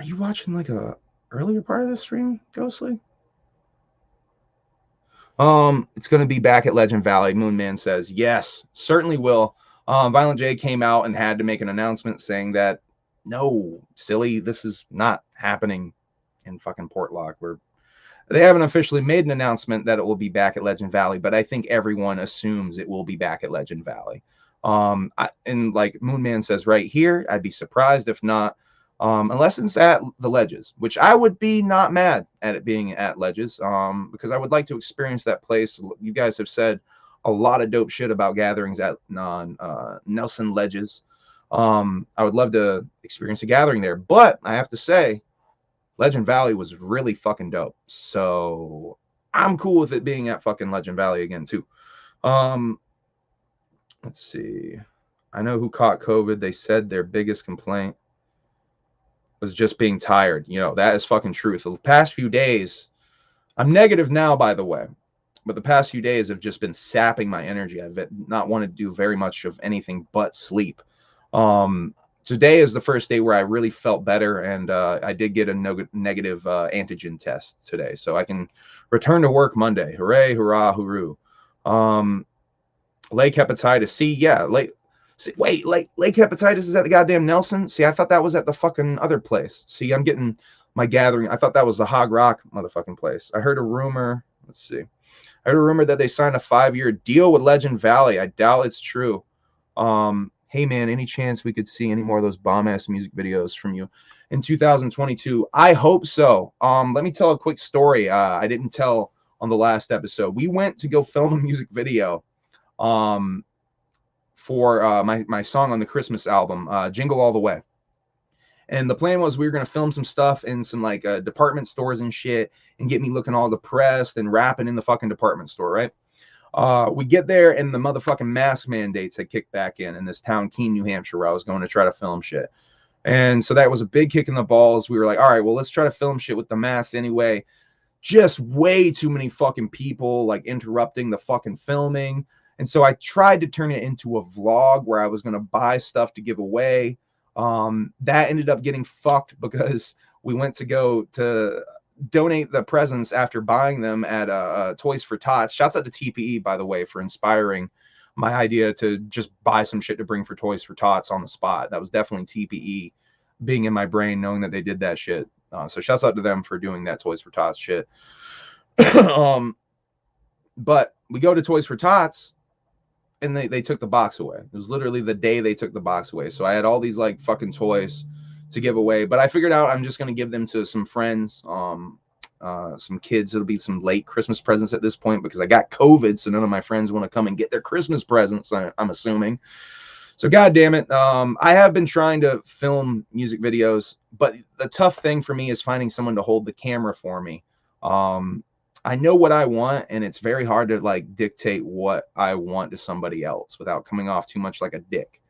you watching like a earlier part of the stream, Ghostly? It's going to be back at Legend Valley. Moonman says, yes, certainly will. Violent J came out and had to make an announcement saying that, no, silly, this is not happening in fucking Portlock. They haven't officially made an announcement that it will be back at Legend Valley, but I think everyone assumes it will be back at Legend Valley. And like Moonman says right here, I'd be surprised if not. unless it's at the Ledges, which I would be not mad at it being at Ledges, because I would like to experience that place. You guys have said a lot of dope shit about gatherings at Nelson Ledges. I would love to experience a gathering there, but I have to say, Legend Valley was really fucking dope. So I'm cool with it being at fucking Legend Valley again too. Let's see. I know who caught COVID. They said their biggest complaint was just being tired. You know, that is fucking truth. The past few days, I'm negative now, by the way, but the past few days have just been sapping my energy. I've not wanted to do very much of anything but sleep. Today is the first day where I really felt better, and I did get a negative antigen test today, so I can return to work Monday. Hooray, hurrah, hooroo. Lake hepatitis. See, yeah, lake hepatitis is at the goddamn Nelson. See, I thought that was at the fucking other place. See, I'm getting my gathering. I thought that was the Hog Rock motherfucking place. I heard a rumor. Let's see. I heard a rumor that they signed a 5-year deal with Legend Valley. I doubt it's true. Hey man, any chance we could see any more of those bomb-ass music videos from you in 2022? I hope so. Let me tell a quick story I didn't tell on the last episode. We went to go film a music video for my song on the Christmas album, Jingle All the Way. And the plan was we were going to film some stuff in some like department stores and shit and get me looking all depressed and rapping in the fucking department store, right? We get there and the motherfucking mask mandates had kicked back in this town, Keene, New Hampshire, where I was going to try to film shit. And so that was a big kick in the balls. We were like, all right, well, let's try to film shit with the masks anyway. Just way too many fucking people like interrupting the fucking filming. And so I tried to turn it into a vlog where I was going to buy stuff to give away. That ended up getting fucked because we went to go to donate the presents after buying them at Toys for Tots. Shouts out to TPE, by the way, for inspiring my idea to just buy some shit to bring for Toys for Tots on the spot. That was definitely TPE being in my brain, knowing that they did that shit. So shouts out to them for doing that Toys for Tots shit. But we go to Toys for Tots and they took the box away. It was literally the day they took the box away. So I had all these like fucking toys to give away, but I figured out I'm just going to give them to some friends, some kids. It'll be some late Christmas presents at this point because I got COVID, so none of my friends want to come and get their Christmas presents, I'm assuming. So God damn it. I have been trying to film music videos, but the tough thing for me is finding someone to hold the camera for me. I know what I want, and it's very hard to like dictate what I want to somebody else without coming off too much like a dick.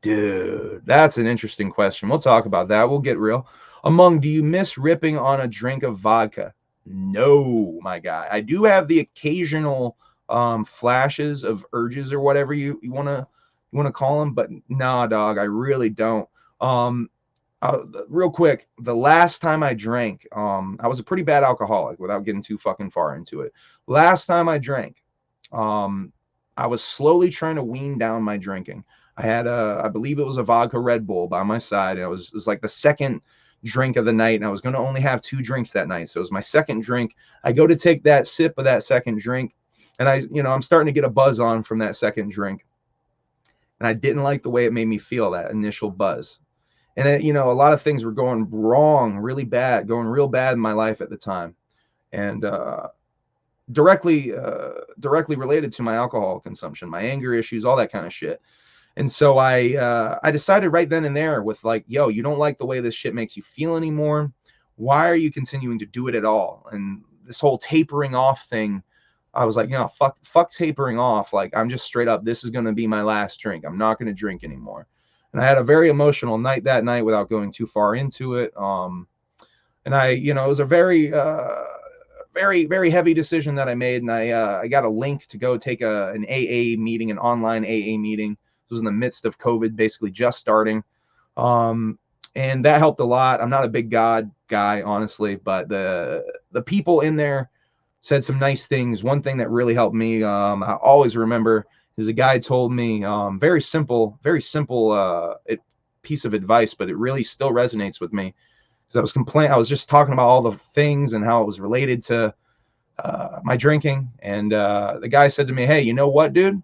Dude, that's an interesting question. We'll talk about that. We'll get real. Do you miss ripping on a drink of vodka? No, my guy. I do have the occasional flashes of urges or whatever you want to call them, but nah, dog, I really don't. Real quick, the last time I drank, I was a pretty bad alcoholic without getting too fucking far into it. Last time I drank, I was slowly trying to wean down my drinking. I had I believe it was a vodka Red Bull by my side. And it was like the second drink of the night, and I was going to only have 2 drinks that night. So it was my second drink. I go to take that sip of that second drink, and I'm starting to get a buzz on from that second drink. And I didn't like the way it made me feel, that initial buzz. And a lot of things were going wrong, really bad, going real bad in my life at the time. And directly related to my alcohol consumption, my anger issues, all that kind of shit. And so I decided right then and there with like, yo, you don't like the way this shit makes you feel anymore. Why are you continuing to do it at all? And this whole tapering off thing, I was like, fuck tapering off. Like, I'm just straight up, this is going to be my last drink. I'm not going to drink anymore. And I had a very emotional night that night without going too far into it. And it was a very, very, very heavy decision that I made. And I got a link to go take an AA meeting, an online AA meeting. This was in the midst of COVID, basically just starting. And that helped a lot. I'm not a big God guy, honestly, but the people in there said some nice things. One thing that really helped me, I always remember, is a guy told me, very simple piece of advice, but it really still resonates with me. Because I was just talking about all the things and how it was related to my drinking. And the guy said to me, hey, you know what, dude?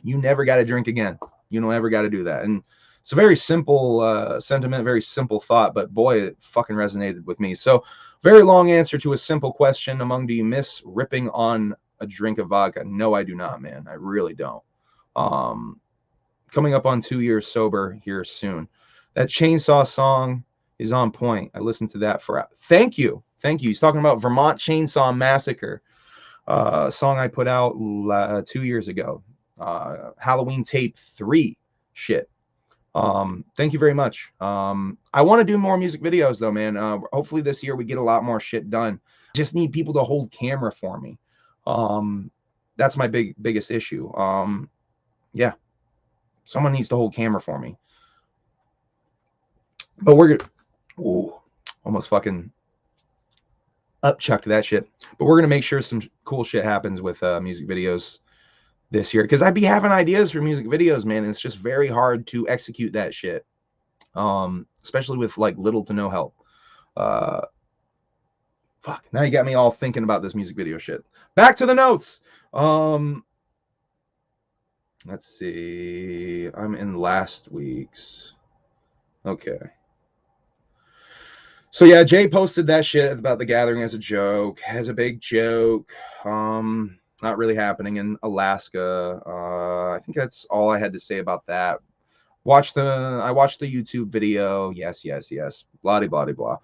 You never got to drink again. You don't ever got to do that. And It's a very simple sentiment, very simple thought, but boy, it fucking resonated with me. So, very long answer to a simple question. Do you miss ripping on a drink of vodka? No, I do not, man. I really don't. Coming up on 2 years sober here soon. That Chainsaw song is on point. I listened to that for. Thank you. He's talking about Vermont Chainsaw Massacre, a song I put out 2 years ago. Halloween Tape 3 shit. Thank you very much. I want to do more music videos though, man. Hopefully this year we get a lot more shit done. Just need people to hold camera for me. That's my biggest issue. Yeah, someone needs to hold camera for me. But we're gonna almost fucking upchucked that shit. But we're gonna make sure some cool shit happens with music videos this year, because I'd be having ideas for music videos, man. And it's just very hard to execute that shit, especially with like little to no help. Fuck, now you got me all thinking about this music video shit. Back to the notes. Let's see. I'm in last week's. Okay. So yeah, Jay posted that shit about the gathering as a joke, as a big joke. Not really happening in Alaska. I think that's all I had to say about that. I watched the YouTube video. Yes. Blah blah blah.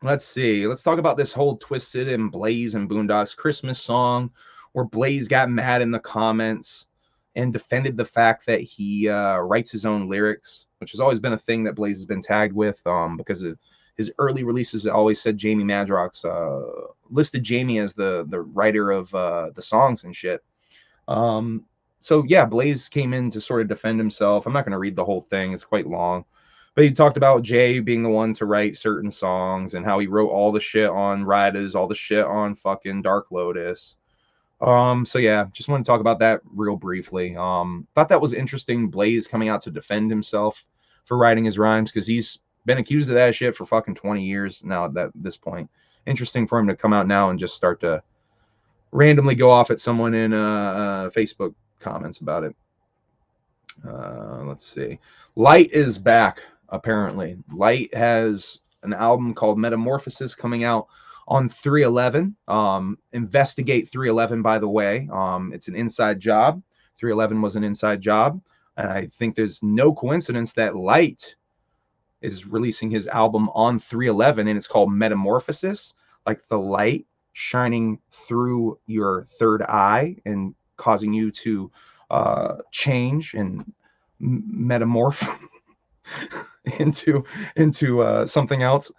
Let's see. Let's talk about this whole Twisted and Blaze and Boondocks Christmas song, where Blaze got mad in the comments and defended the fact that he writes his own lyrics, which has always been a thing that Blaze has been tagged with, because of his early releases. It always said Jamie Madrox, listed Jamie as the writer of the songs and shit. So yeah, Blaze came in to sort of defend himself. I'm not going to read the whole thing. It's quite long. But he talked about Jay being the one to write certain songs and how he wrote all the shit on Riders, all the shit on fucking Dark Lotus. So yeah, just want to talk about that real briefly. Thought that was interesting. Blaze coming out to defend himself for writing his rhymes, because he's been accused of that shit for fucking 20 years now at this point. Interesting for him to come out now and just start to randomly go off at someone in Facebook comments about it. Let's see. Light is back, apparently. Light has an album called Metamorphosis coming out on 3/11. Investigate 3/11, by the way. It's an inside job. 3/11 was an inside job. And I think there's no coincidence that Light is releasing his album on 3/11, and it's called Metamorphosis, like the light shining through your third eye and causing you to change and metamorph into something else.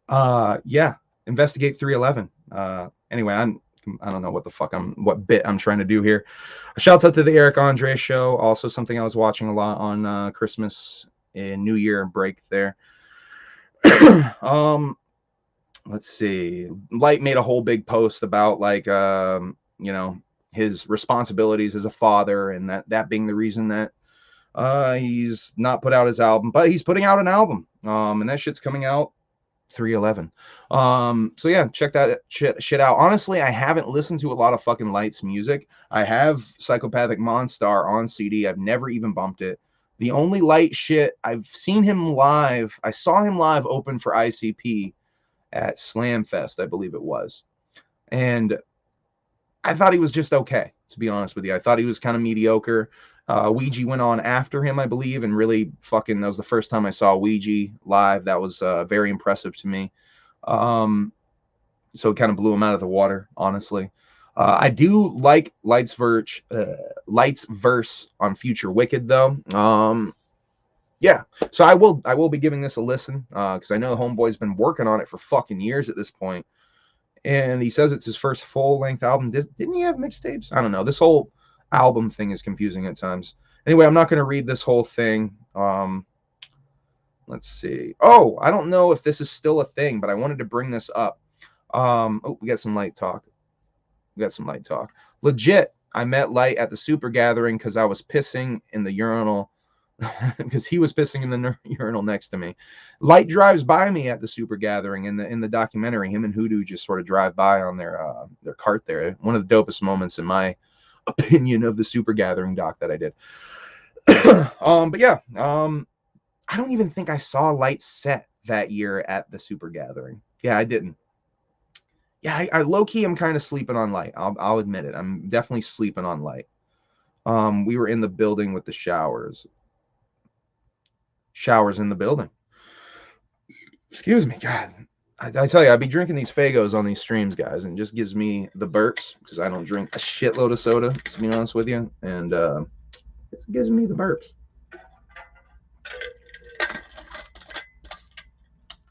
Yeah, investigate 3/11. Anyway, I don't know what bit I'm trying to do here. Shouts out to the Eric Andre show. Also something I was watching a lot on Christmas and New Year break there. Let's see. Light made a whole big post about like his responsibilities as a father, and that being the reason that he's not put out his album, but he's putting out an album. And that shit's coming out 3/11. So yeah, check that shit out. Honestly, I haven't listened to a lot of fucking Light's music. I have Psychopathic Monstar on CD. I've never even bumped it. The only Light shit, I've seen him live. I saw him live open for ICP at Slam Fest, I believe it was. And I thought he was just okay, to be honest with you. I thought he was kind of mediocre. Ouija went on after him, I believe, and really fucking, that was the first time I saw Ouija live. That was very impressive to me. So it kind of blew him out of the water, honestly. I do like Light's verse on Future Wicked, though. Yeah, so I will be giving this a listen, because I know the homeboy's been working on it for fucking years at this point. And he says it's his first full-length album. Didn't he have mixtapes? I don't know. This whole album thing is confusing at times. Anyway, I'm not going to read this whole thing. Let's see. Oh, I don't know if this is still a thing, but I wanted to bring this up. Oh, we got some Light talk. Legit, I met Light at the Super Gathering because I was pissing in the urinal. Because he was pissing in the urinal next to me. Light drives by me at the Super Gathering in the documentary. Him and Hoodoo just sort of drive by on their cart there. One of the dopest moments, in my opinion, of the Super Gathering doc that I did. But yeah, I don't even think I saw lights set that year at the Super Gathering. Yeah, I didn't. Yeah, I low key, I'm kind of sleeping on light. I'll admit it. I'm definitely sleeping on light. We were in the building with the showers. Showers in the building. Excuse me, God. I tell you, I'd be drinking these Fagos on these streams, guys, and it just gives me the burps because I don't drink a shitload of soda, to be honest with you, and it gives me the burps.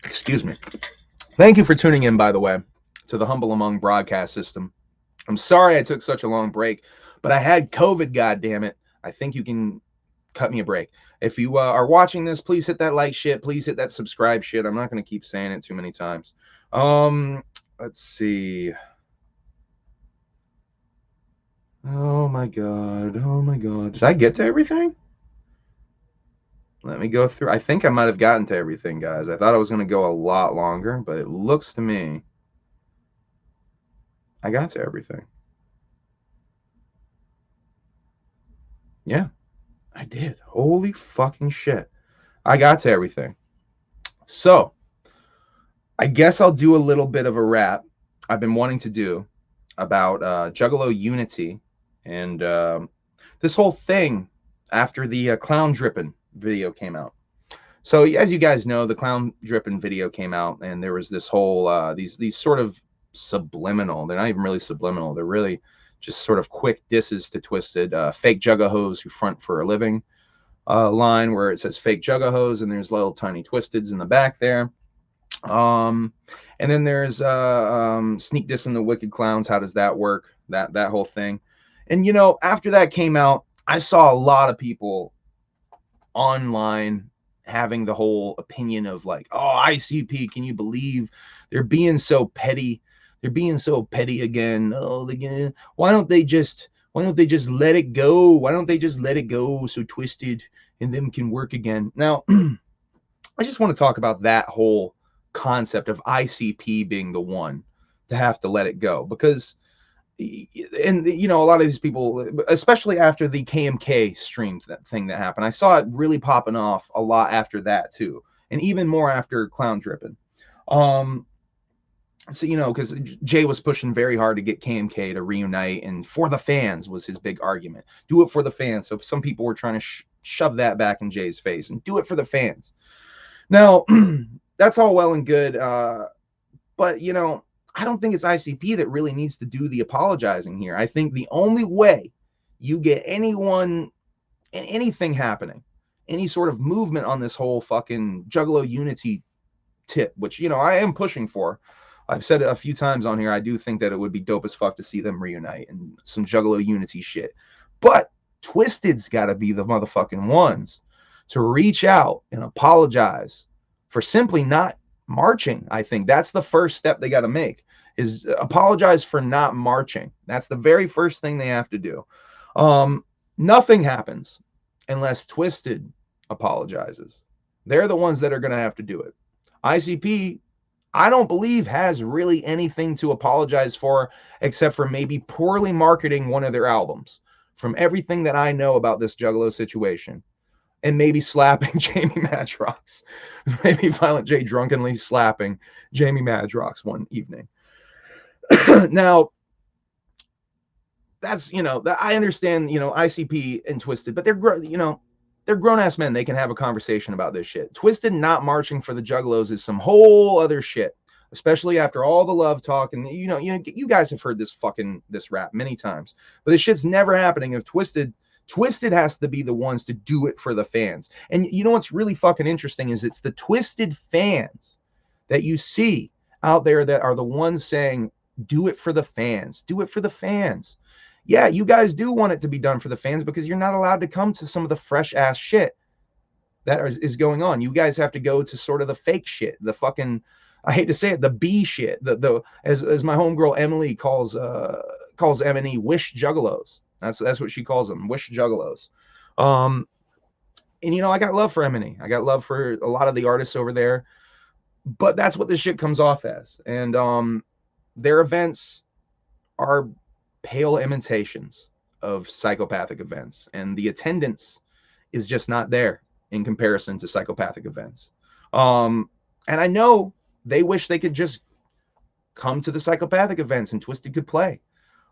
Excuse me. Thank you for tuning in, by the way, to the Humble Among broadcast system. I'm sorry I took such a long break, but I had COVID, goddammit. I think you can cut me a break. If you are watching this, please hit that like shit. Please hit that subscribe shit. I'm not going to keep saying it too many times. Let's see. Oh my god. Oh my god. Did I get to everything? Let me go through. I think I might have gotten to everything, guys. I thought I was going to go a lot longer, but it looks to me I got to everything. Yeah, I did. Holy fucking shit. I got to everything. So, I guess I'll do a little bit of a rap I've been wanting to do about Juggalo Unity and this whole thing after the clown dripping video came out. So as you guys know, the clown dripping video came out, and there was this whole these sort of subliminal. They're not even really subliminal. They're really just sort of quick disses to Twisted, fake Juggahos who front for a living line where it says fake Juggahos, and there's little tiny Twisteds in the back there. And then there's sneak dissing the wicked clowns. How does that work? That whole thing. And you know, after that came out, I saw a lot of people online having the whole opinion of like, oh, ICP, can you believe they're being so petty? They're being so petty again. Oh, again. Why don't they just let it go? Why don't they just let it go so Twisted and them can work again? Now, I just want to talk about that whole concept of ICP being the one to have to let it go, because and you know, a lot of these people, especially after the KMK stream thing that happened, I saw it really popping off a lot after that too, and even more after Clown Dripping. So you know, because Jay was pushing very hard to get KMK to reunite, and for the fans was his big argument. Do it for the fans. So some people were trying to shove that back in Jay's face and do it for the fans. Now, that's all well and good, but you know, I don't think it's ICP that really needs to do the apologizing here. I think the only way you get anyone, anything happening, any sort of movement on this whole fucking Juggalo Unity tip, which, you know, I am pushing for. I've said it a few times on here. I do think that it would be dope as fuck to see them reunite and some Juggalo Unity shit. But Twisted's got to be the motherfucking ones to reach out and apologize for simply not marching. I think that's the first step they got to make, is apologize for not marching. That's the very first thing they have to do. Nothing happens unless Twisted apologizes. They're the ones that are going to have to do it. ICP, I don't believe, has really anything to apologize for except for maybe poorly marketing one of their albums. From everything that I know about this Juggalo situation, and maybe slapping Jamie Madrox, maybe Violent J drunkenly slapping Jamie Madrox one evening. Now, that's, you know, that I understand, you know, ICP and Twisted, but they're, you know, they're grown-ass men. They can have a conversation about this shit. Twisted not marching for the Juggalos is some whole other shit, especially after all the love talk. And, you know, you guys have heard this rap many times, but this shit's never happening if Twisted has to be the ones to do it for the fans. And you know what's really fucking interesting is it's the Twisted fans that you see out there that are the ones saying, do it for the fans. Do it for the fans. Yeah, you guys do want it to be done for the fans because you're not allowed to come to some of the fresh ass shit that is going on. You guys have to go to sort of the fake shit, the fucking, I hate to say it, the B shit, the as my homegirl Emily calls M&E, wish juggalos. That's what she calls them, wish juggalos. And you know, I got love for M&E. I got love for a lot of the artists over there, but that's what this shit comes off as. And their events are pale imitations of psychopathic events, and the attendance is just not there in comparison to psychopathic events. And I know they wish they could just come to the psychopathic events and Twisted could play.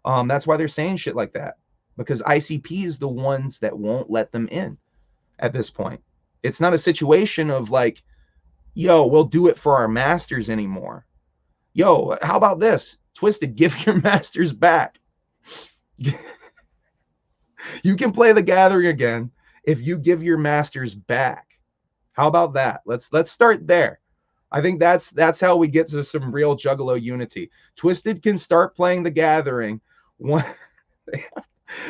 That's why they're saying shit like that, because ICP is the ones that won't let them in at this point. It's not a situation of like, yo, we'll do it for our masters anymore. Yo, how about this? Twisted, give your masters back. You can play the Gathering again if you give your masters back. How about that? Let's start there. I think that's how we get to some real Juggalo unity. Twisted can start playing the Gathering. One,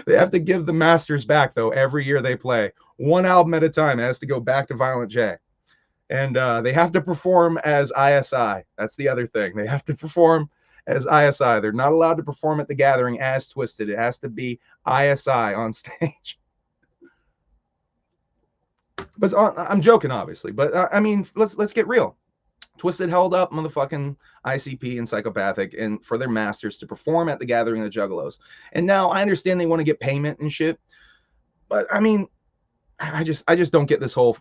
they have to give the masters back though every year they play. One album at a time. It has to go back to Violent J. And they have to perform as ISI. That's the other thing. They have to perform as ISI. They're not allowed to perform at the Gathering as Twisted. It has to be ISI on stage. But I'm joking, obviously. But I mean, let's get real. Twisted held up motherfucking ICP and Psychopathic and for their masters to perform at the Gathering of the Juggalos. And now I understand they want to get payment and shit. But I mean, I just don't get this whole.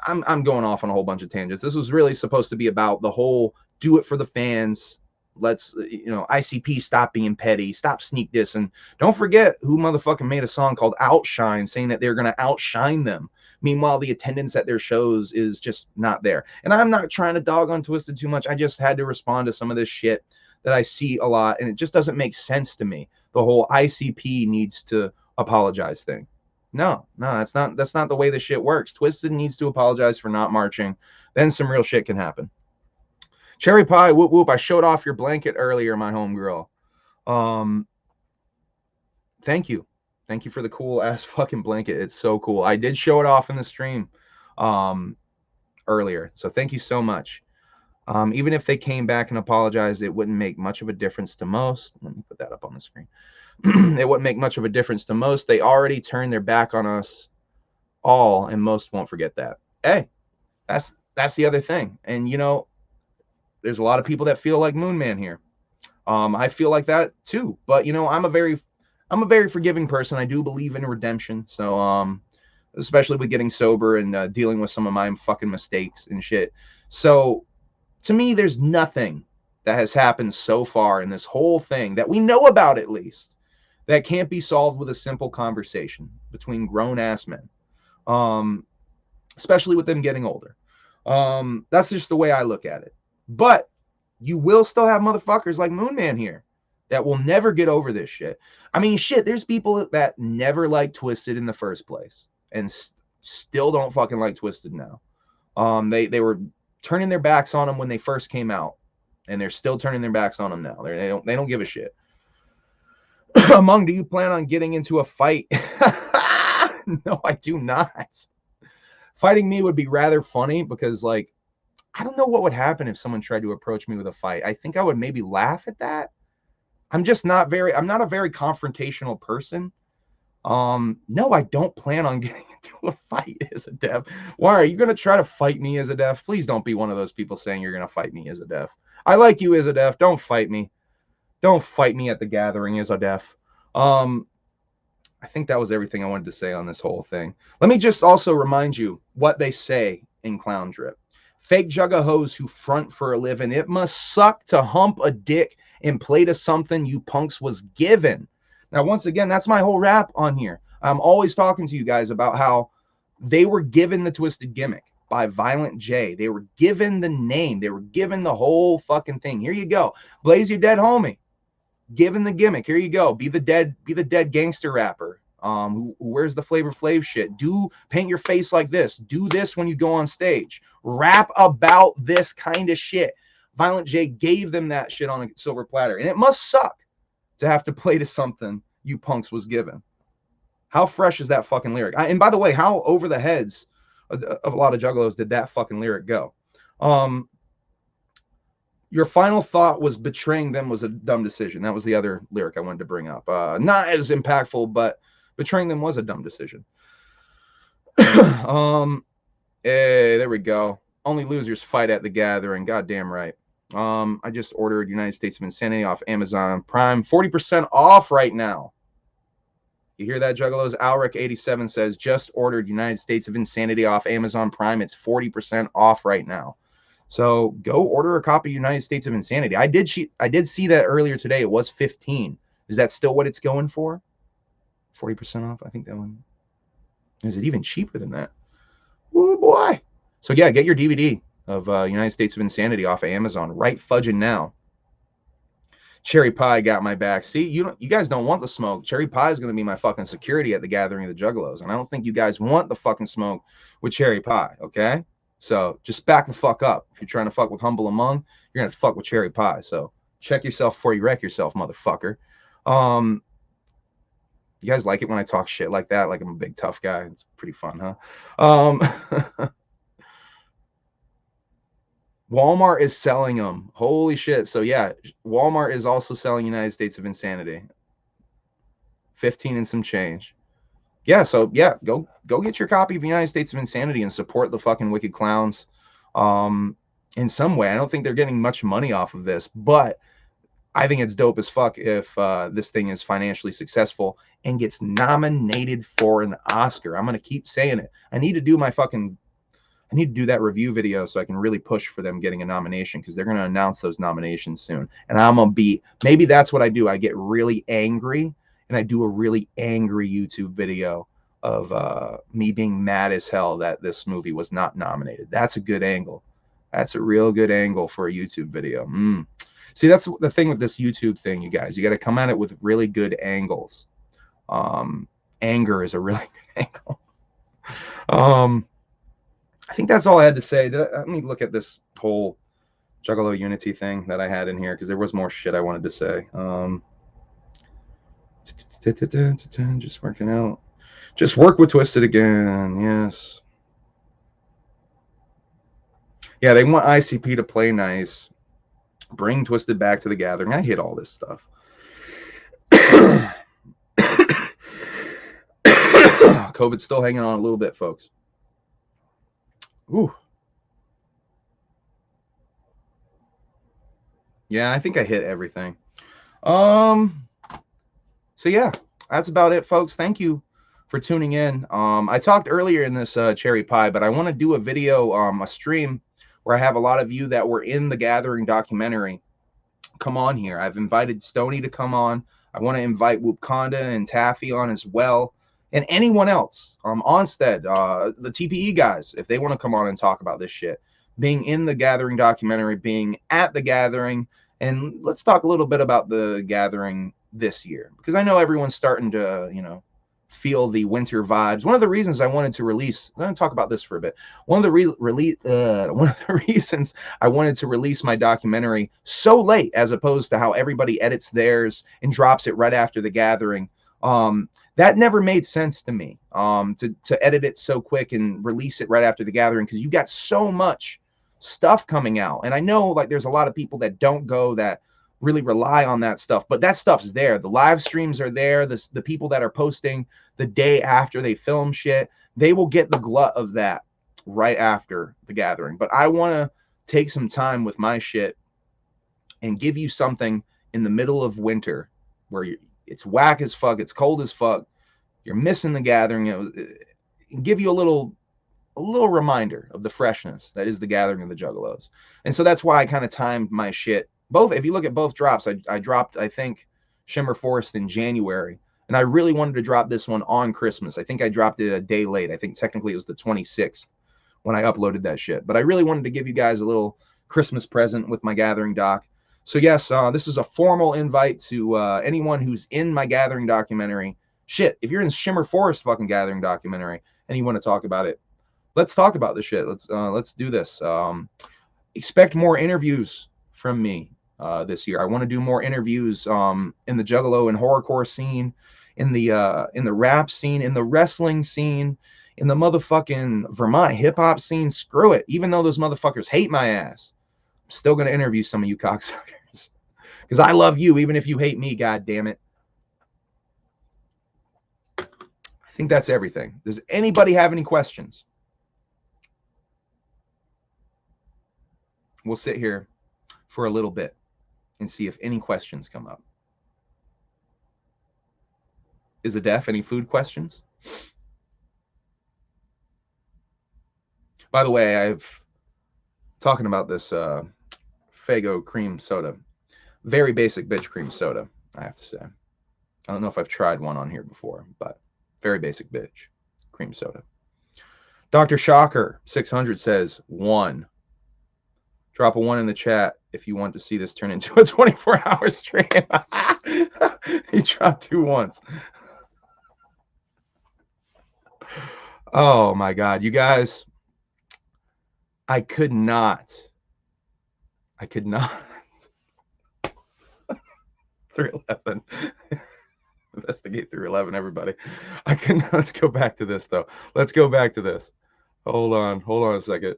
I'm going off on a whole bunch of tangents. This was really supposed to be about the whole do it for the fans. Let's, ICP stop being petty, stop sneak this, and don't forget who motherfucking made a song called Outshine, saying that they're gonna outshine them. Meanwhile, the attendance at their shows is just not there. And I'm not trying to dog on Twisted too much. I just had to respond to some of this shit that I see a lot, and it just doesn't make sense to me. The whole ICP needs to apologize thing. No, that's not the way this shit works. Twisted needs to apologize for not marching. Then some real shit can happen. Cherry Pie, whoop whoop. I showed off your blanket earlier, my homegirl. Thank you. Thank you for the cool ass fucking blanket. It's so cool. I did show it off in the stream earlier. So thank you so much. Even if they came back and apologized, it wouldn't make much of a difference to most. Let me put that up on the screen. It wouldn't make much of a difference to most. They already turned their back on us all, and most won't forget that. Hey, that's the other thing. And there's a lot of people that feel like Moon Man here. I feel like that too. But I'm a very forgiving person. I do believe in redemption. So especially with getting sober and dealing with some of my fucking mistakes and shit. So to me, there's nothing that has happened so far in this whole thing that we know about, at least, that can't be solved with a simple conversation between grown-ass men, especially with them getting older. That's just the way I look at it. But you will still have motherfuckers like Moon Man here that will never get over this shit. I mean, shit, there's people that never liked Twisted in the first place and still don't fucking like Twisted now. They were turning their backs on them when they first came out, and they're still turning their backs on them now. They don't give a shit. Among, do you plan on getting into a fight? No, I do not. Fighting me would be rather funny because, like, I don't know what would happen if someone tried to approach me with a fight. I think I would maybe laugh at that. I'm not a very confrontational person. No, I don't plan on getting into a fight as a dev. Why are you going to try to fight me as a dev? Please don't be one of those people saying you're going to fight me as a dev. I like you as a dev. Don't fight me. Don't fight me at the Gathering as a dev. I think that was everything I wanted to say on this whole thing. Let me just also remind you what they say in Clown Drip. Fake juggalos who front for a living. It must suck to hump a dick and play to something you punks was given. Now, once again, that's my whole rap on here. I'm always talking to you guys about how they were given the Twisted gimmick by Violent J. They were given the name. They were given the whole fucking thing. Here you go. Blaze your dead homie. Given the gimmick. Here you go. Be the dead gangster rapper. Who wears the Flavor Flav shit. Paint your face like this. Do this when you go on stage. Rap about this kind of shit. Violent J gave them that shit on a silver platter. And it must suck to have to play to something you punks was given. How fresh is that fucking lyric? And by the way, how over the heads of a lot of juggalos did that fucking lyric go? Your final thought was betraying them was a dumb decision. That was the other lyric I wanted to bring up. Not as impactful, but betraying them was a dumb decision. Hey, there we go. Only losers fight at the Gathering. Goddamn right. I just ordered United States of Insanity off Amazon Prime. 40% off right now. You hear that, Juggalos? Alric87 says, just ordered United States of Insanity off Amazon Prime. It's 40% off right now. So go order a copy of United States of Insanity. I did see that earlier today. It was 15. Is that still what it's going for? 40% off? I think that one. Is it even cheaper than that? Oh boy. So yeah, get your DVD of United States of Insanity off of Amazon right fudging now. Cherry Pie got my back. See, you guys don't want the smoke. Cherry Pie is going to be my fucking security at the Gathering of the Juggalos, and I don't think you guys want the fucking smoke with Cherry Pie, okay? So just back the fuck up. If you're trying to fuck with Humble Among, you're going to fuck with Cherry Pie. So check yourself before you wreck yourself, motherfucker. You guys like it when I talk shit like that, like I'm a big tough guy? It's pretty fun, huh? Walmart is selling them. Holy shit. So yeah, Walmart is also selling United States of Insanity. 15 and some change. Yeah, so yeah, go get your copy of United States of Insanity and support the fucking Wicked Clowns in some way. I don't think they're getting much money off of this, but I think it's dope as fuck if this thing is financially successful and gets nominated for an Oscar. I'm going to keep saying it. I need to do that review video so I can really push for them getting a nomination, because they're going to announce those nominations soon. And I'm going to be, maybe that's what I do. I get really angry and I do a really angry YouTube video of me being mad as hell that this movie was not nominated. That's a good angle. That's a real good angle for a YouTube video. See, that's the thing with this YouTube thing, you guys. You got to come at it with really good angles. Anger is a really good angle. I think that's all I had to say. Let me look at this whole Juggalo Unity thing that I had in here, because there was more shit I wanted to say. Just working out. Just work with Twisted again. Yes. Yeah, they want ICP to play nice. Bring Twisted back to the Gathering. I hate all this stuff. COVID's still hanging on a little bit, folks. Ooh. Yeah, I think I hit everything. So yeah, that's about it, folks. Thank you for tuning in. I talked earlier in this Cherry Pie, but I want to do a video, a stream, where I have a lot of you that were in the Gathering documentary come on here. I've invited Stony to come on. I want to invite Whoopconda and Taffy on as well, and anyone else. Onstead, the TPE guys, if they want to come on and talk about this shit. Being in the Gathering documentary, being at the Gathering, and let's talk a little bit about the Gathering this year, because I know everyone's starting to, feel the winter vibes. One of the reasons I wanted to release, I'm going to talk about this for a bit. One of the reasons I wanted to release my documentary so late, as opposed to how everybody edits theirs and drops it right after the Gathering, that never made sense to me, to edit it so quick and release it right after the Gathering, because you got so much stuff coming out. And I know, like, there's a lot of people that don't go, that really rely on that stuff, but that stuff's there. The live streams are there. The people that are posting the day after they film shit, they will get the glut of that right after the Gathering. But I want to take some time with my shit and give you something in the middle of winter where it's whack as fuck, it's cold as fuck, you're missing the Gathering, give you a little reminder of the freshness that is the Gathering of the Juggalos. And so that's why I kind of timed my shit. Both, if you look at both drops, I dropped, I think, Shimmer Forest in January, and I really wanted to drop this one on Christmas. I think I dropped it a day late. I think technically it was the 26th when I uploaded that shit. But I really wanted to give you guys a little Christmas present with my Gathering doc. So yes, this is a formal invite to anyone who's in my Gathering documentary. Shit, if you're in Shimmer Forest fucking Gathering documentary and you want to talk about it, let's talk about this shit. Let's do this. Expect more interviews from me this year. I want to do more interviews in the Juggalo and horrorcore scene, in the rap scene, in the wrestling scene, in the motherfucking Vermont hip hop scene. Screw it. Even though those motherfuckers hate my ass, I'm still gonna interview some of you cocksuckers because I love you, even if you hate me. God damn it. I think that's everything. Does anybody have any questions? We'll sit here for a little bit and see if any questions come up. is a def. Any food questions? By the way, I've talking about this Faygo cream soda. Very basic bitch cream soda, I have to say. I don't know if I've tried one on here before, but very basic bitch cream soda. Dr. Shocker 600 says 1. Drop a 1 in the chat if you want to see this turn into a 24-hour stream. He dropped 2 ones. Oh my God, you guys, I could not 311. Investigate 311, everybody. Let's go back to this though. Let's go back to this. Hold on a second.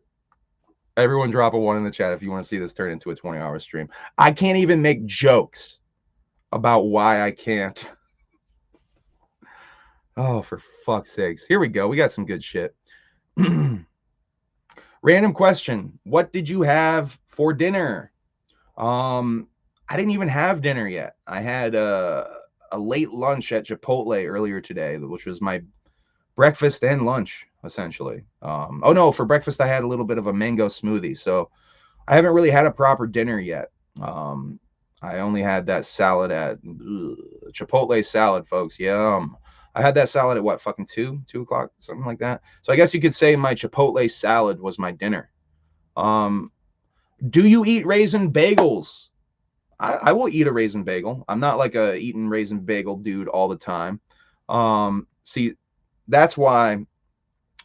Everyone drop a 1 in the chat if you want to see this turn into a 20-hour stream. I can't even make jokes about why I can't. Oh, for fuck's sakes. Here we go. We got some good shit. Random question. What did you have for dinner? I didn't even have dinner yet. I had a late lunch at Chipotle earlier today, which was my breakfast and lunch, essentially. Oh no, for breakfast I had a little bit of a mango smoothie. So I haven't really had a proper dinner yet. I only had that salad at Chipotle salad, folks. Yum. I had that salad at what, fucking 2 o'clock, something like that. So I guess you could say my Chipotle salad was my dinner. Do you eat raisin bagels? I will eat a raisin bagel. I'm not like a eating raisin bagel dude all the time. See, that's why,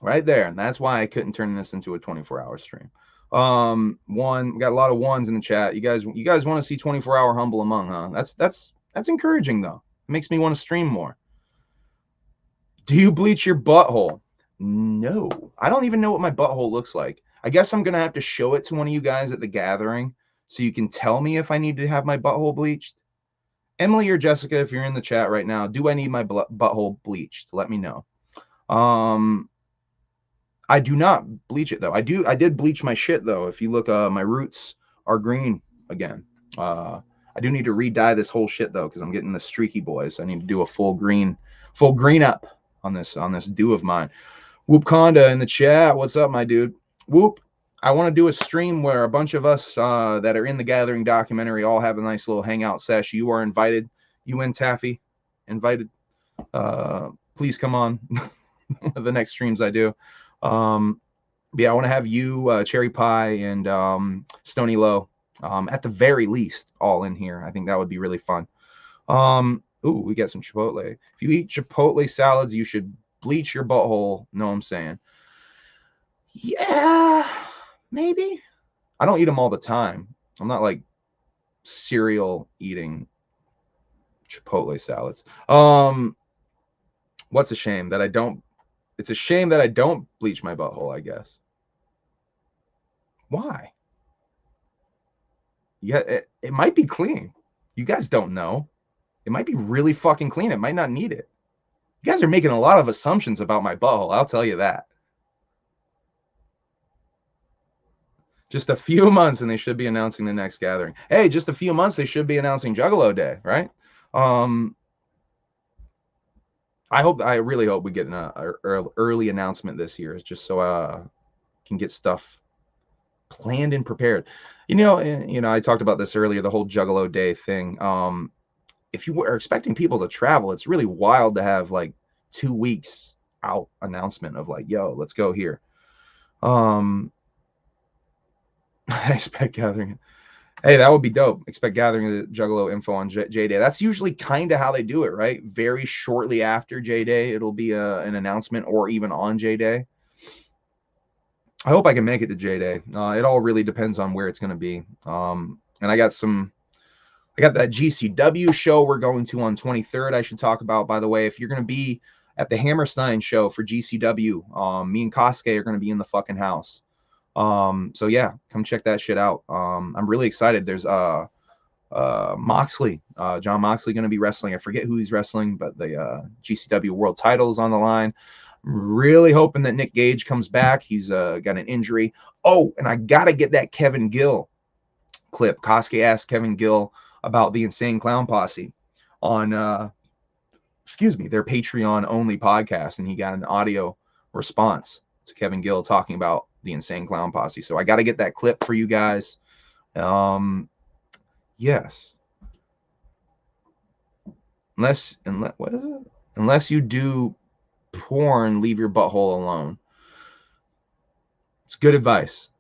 right there, and that's why I couldn't turn this into a 24-hour stream. We got a lot of 1s in the chat. You guys want to see 24-hour humble among, huh? That's encouraging though. It makes me want to stream more. Do you bleach your butthole? No, I don't even know what my butthole looks like. I guess I'm gonna have to show it to one of you guys at the gathering so you can tell me if I need to have my butthole bleached. Emily or Jessica, if you're in the chat right now, do I need my butthole bleached? Let me know. I do not bleach it though. I did bleach my shit though. If you look, my roots are green again. I do need to re-dye this whole shit though, because I'm getting the streaky boys. I need to do a full green up on this do of mine. Whoop Conda in the chat. What's up, my dude? Whoop. I want to do a stream where a bunch of us that are in the Gathering documentary all have a nice little hangout sesh. You are invited. You and Taffy, invited. Please come on the next streams I do. Yeah, I want to have you, Cherry Pie, and Stony Low, at the very least, all in here. I think that would be really fun. Ooh, we got some Chipotle. If you eat Chipotle salads, you should bleach your butthole. Know what I'm saying? Yeah, maybe. I don't eat them all the time. I'm not like cereal eating Chipotle salads. What's a shame that I don't. It's a shame that I don't bleach my butthole, I guess. Why? Yeah, it might be clean. You guys don't know. It might be really fucking clean. It might not need it. You guys are making a lot of assumptions about my butthole. I'll tell you that. Just a few months and they should be announcing the next gathering. Hey, just a few months, they should be announcing Juggalo Day, right? I really hope we get an early announcement this year, just so I can get stuff planned and prepared. You know, I talked about this earlier, the whole Juggalo Day thing. If you are expecting people to travel, it's really wild to have like 2 weeks out announcement of like, yo, let's go here. I expect Gathering. Hey, that would be dope. Expect Gathering the Juggalo info on J-Day. That's usually kind of how they do it, right? Very shortly after J-Day, it'll be an announcement, or even on J-Day. I hope I can make it to J-Day. It all really depends on where it's going to be. And I got that GCW show we're going to on 23rd. I should talk about, by the way, if you're going to be at the Hammerstein show for GCW, me and Kosuke are going to be in the fucking house. So yeah, come check that shit out. I'm really excited. There's Moxley, John Moxley, going to be wrestling. I forget who he's wrestling, but the GCW world title is on the line. I'm really hoping that Nick Gage comes back. He's got an injury. Oh, and I gotta get that Kevin Gill clip. Kosuke asked Kevin Gill about the Insane Clown Posse on excuse me, their Patreon only podcast, and he got an audio response to Kevin Gill talking about the Insane Clown Posse. So I got to get that clip for you guys. Yes. Unless what is it? Unless you do porn, leave your butthole alone. It's good advice.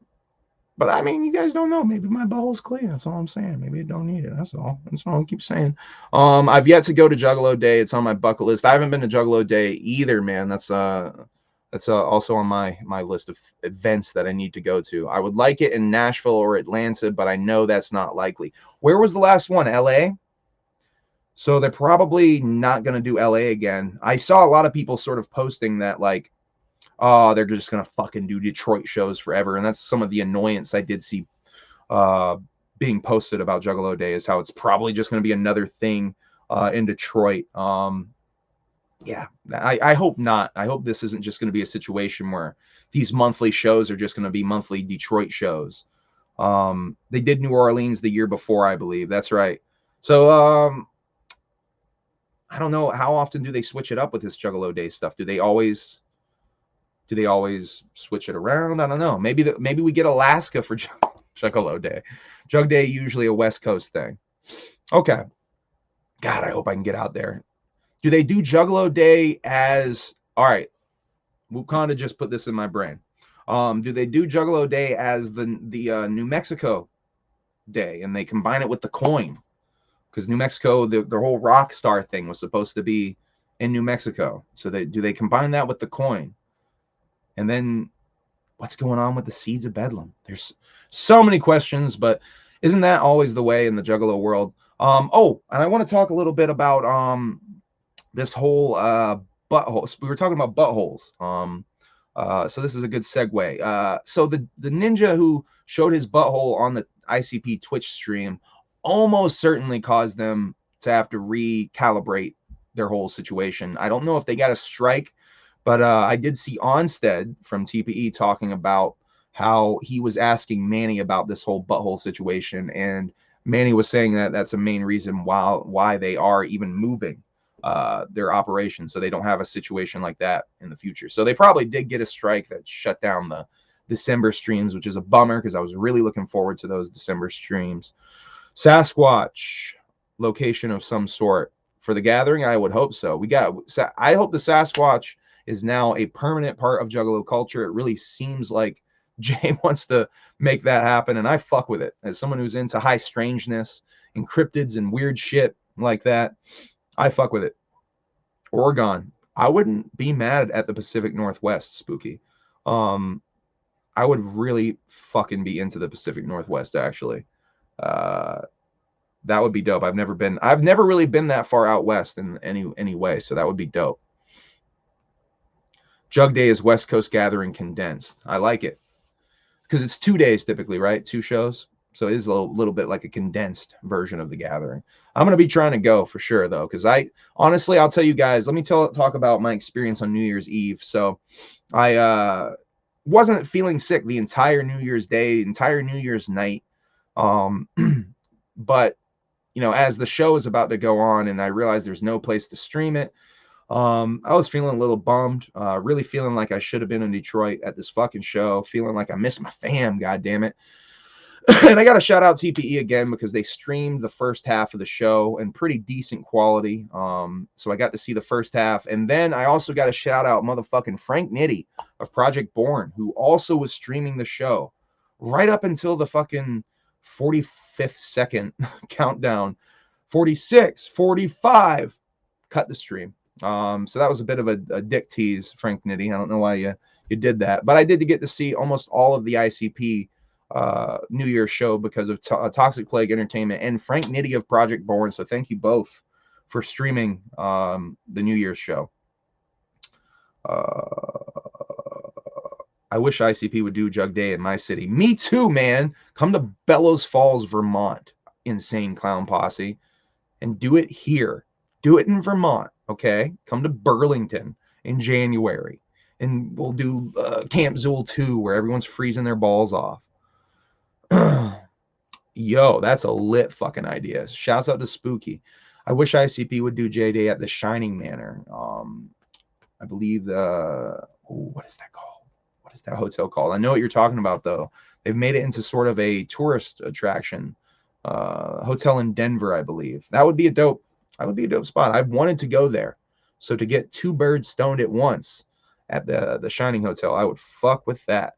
But I mean, you guys don't know. Maybe my butthole's clean. That's all I'm saying. Maybe I don't need it. That's all. That's all I keep saying. I've yet to go to Juggalo Day. It's on my bucket list. I haven't been to Juggalo Day either, man. That's also on my list of events that I need to go to. I would like it in Nashville or Atlanta, but I know that's not likely. Where was the last one? LA? So they're probably not going to do LA again. I saw a lot of people sort of posting that, like, oh, they're just going to fucking do Detroit shows forever. And that's some of the annoyance I did see being posted about Juggalo Day, is how it's probably just going to be another thing in Detroit. Yeah, I hope not. I hope this isn't just going to be a situation where these monthly shows are just going to be monthly Detroit shows. They did New Orleans the year before, I believe. That's right. So I don't know, how often do they switch it up with this Juggalo Day stuff? Do they always switch it around? I don't know. Maybe we get Alaska for Juggalo Day. Jug Day usually a West Coast thing. Okay. God, I hope I can get out there. Do they do Juggalo Day as, all right, Wakanda just put this in my brain. Do they do Juggalo Day as the New Mexico Day, and they combine it with the coin? Because New Mexico, their whole rock star thing was supposed to be in New Mexico. So do they combine that with the coin? And then what's going on with the Seeds of Bedlam? There's so many questions, but isn't that always the way in the Juggalo world? Oh, and I want to talk a little bit about this whole butthole. We were talking about buttholes. So this is a good segue. So the ninja who showed his butthole on the ICP Twitch stream almost certainly caused them to have to recalibrate their whole situation. I don't know if they got a strike, but I did see Onstead from TPE talking about how he was asking Manny about this whole butthole situation, and Manny was saying that that's a main reason why they are even moving their operation, so they don't have a situation like that in the future. So they probably did get a strike that shut down the December streams, which is a bummer because I was really looking forward to those December streams. Sasquatch location of some sort for the gathering. I would hope so. I hope the Sasquatch is now a permanent part of Juggalo culture. It really seems like Jay wants to make that happen, and I fuck with it. As someone who's into high strangeness and cryptids and weird shit like that, I fuck with it. Oregon. I wouldn't be mad at the Pacific Northwest, Spooky. I would really fucking be into the Pacific Northwest, actually. That would be dope. I've never really been that far out west in any way, so that would be dope. Jug Day is West Coast Gathering condensed. I like it because it's 2 days typically, right? 2 shows, so it is a little bit like a condensed version of the gathering. I'm gonna be trying to go for sure though, because honestly, I'll tell you guys. Let me talk about my experience on New Year's Eve. So I wasn't feeling sick the entire New Year's Day, entire New Year's night. But you know, as the show is about to go on and I realized there's no place to stream it, I was feeling a little bummed, really feeling like I should have been in Detroit at this fucking show, feeling like I missed my fam, god damn it. And I got to shout out TPE again because they streamed the first half of the show in pretty decent quality. So I got to see the first half. And then I also got to shout out motherfucking Frank Nitty of Project Born, who also was streaming the show right up until the fucking 45th second countdown. 46, 45, cut the stream. So that was a bit of a dick tease, Frank Nitty. I don't know why you did that, but I did get to see almost all of the ICP New Year's show because of Toxic Plague Entertainment and Frank Nitty of Project Born. So thank you both for streaming the New Year's show. I wish ICP would do Jug Day in my city. Me too, man. Come to Bellows Falls, Vermont, Insane Clown Posse, and do it here. Do it in Vermont, okay? Come to Burlington in January, and we'll do Camp Zool 2, where everyone's freezing their balls off. Yo, that's a lit fucking idea. Shouts out to Spooky. I wish ICP would do J-Day at the Shining Manor. I believe what is that called? What is that hotel called? I know what you're talking about, though. They've made it into sort of a tourist attraction. Hotel in Denver, I believe. That would be a dope spot. I've wanted to go there. So to get 2 birds stoned at once at the Shining Hotel, I would fuck with that.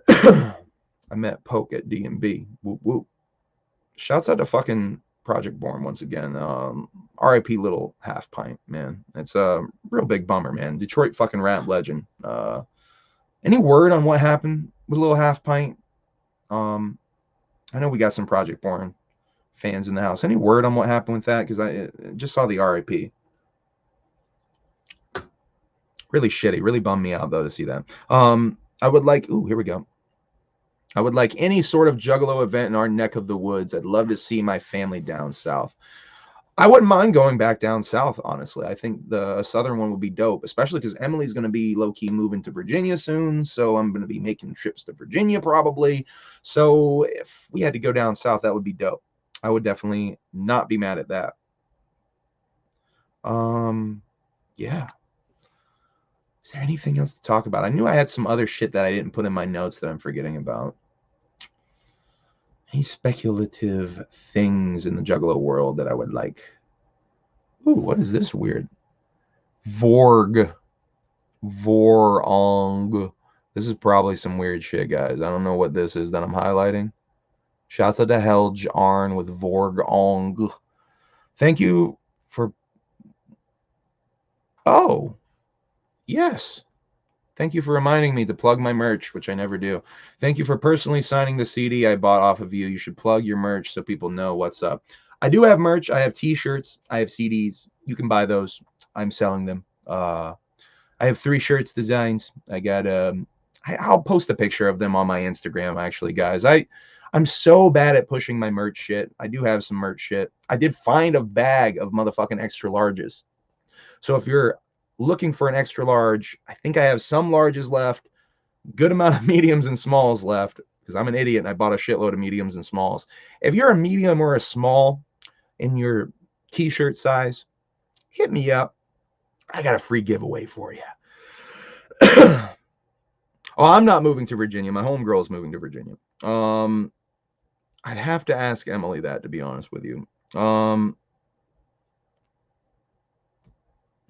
I met Poke at D&B. Whoop, whoop. Shouts out to fucking Project Born once again. RIP Little Half Pint, man. It's a real big bummer, man. Detroit fucking rap legend. Any word on what happened with Little Half Pint? I know we got some Project Born fans in the house. Any word on what happened with that? Because I just saw the RIP. Really shitty. Really bummed me out, though, to see that. I would like... Ooh, here we go. I would like any sort of Juggalo event in our neck of the woods. I'd love to see my family down south. I wouldn't mind going back down south, honestly. I think the southern one would be dope, especially because Emily's going to be low-key moving to Virginia soon, so I'm going to be making trips to Virginia probably. So if we had to go down south, that would be dope. I would definitely not be mad at that. Yeah. Is there anything else to talk about? I knew I had some other shit that I didn't put in my notes that I'm forgetting about. Any speculative things in the Juggalo world that I would like? Ooh, what is this weird? Vorg. This is probably some weird shit, guys. I don't know what this is that I'm highlighting. Shouts out to Helge Arn with Vorg. Thank you for... Oh, yes. Thank you for reminding me to plug my merch, which I never do. Thank you for personally signing the CD I bought off of you. You should plug your merch so people know what's up. I do have merch. I have t-shirts. I have CDs. You can buy those. I'm selling them. I have 3 shirts designs. I got I'll post a picture of them on my Instagram, actually, guys. I'm so bad at pushing my merch shit. I do have some merch shit. I did find a bag of motherfucking extra larges. So if you're looking for an extra large, I think I have some larges left, good amount of mediums and smalls left, because I'm an idiot and I bought a shitload of mediums and smalls. If you're a medium or a small in your t-shirt size, hit me up. I got a free giveaway for you. Oh, I'm not moving to Virginia. My homegirl is moving to Virginia. I'd have to ask Emily that, to be honest with you.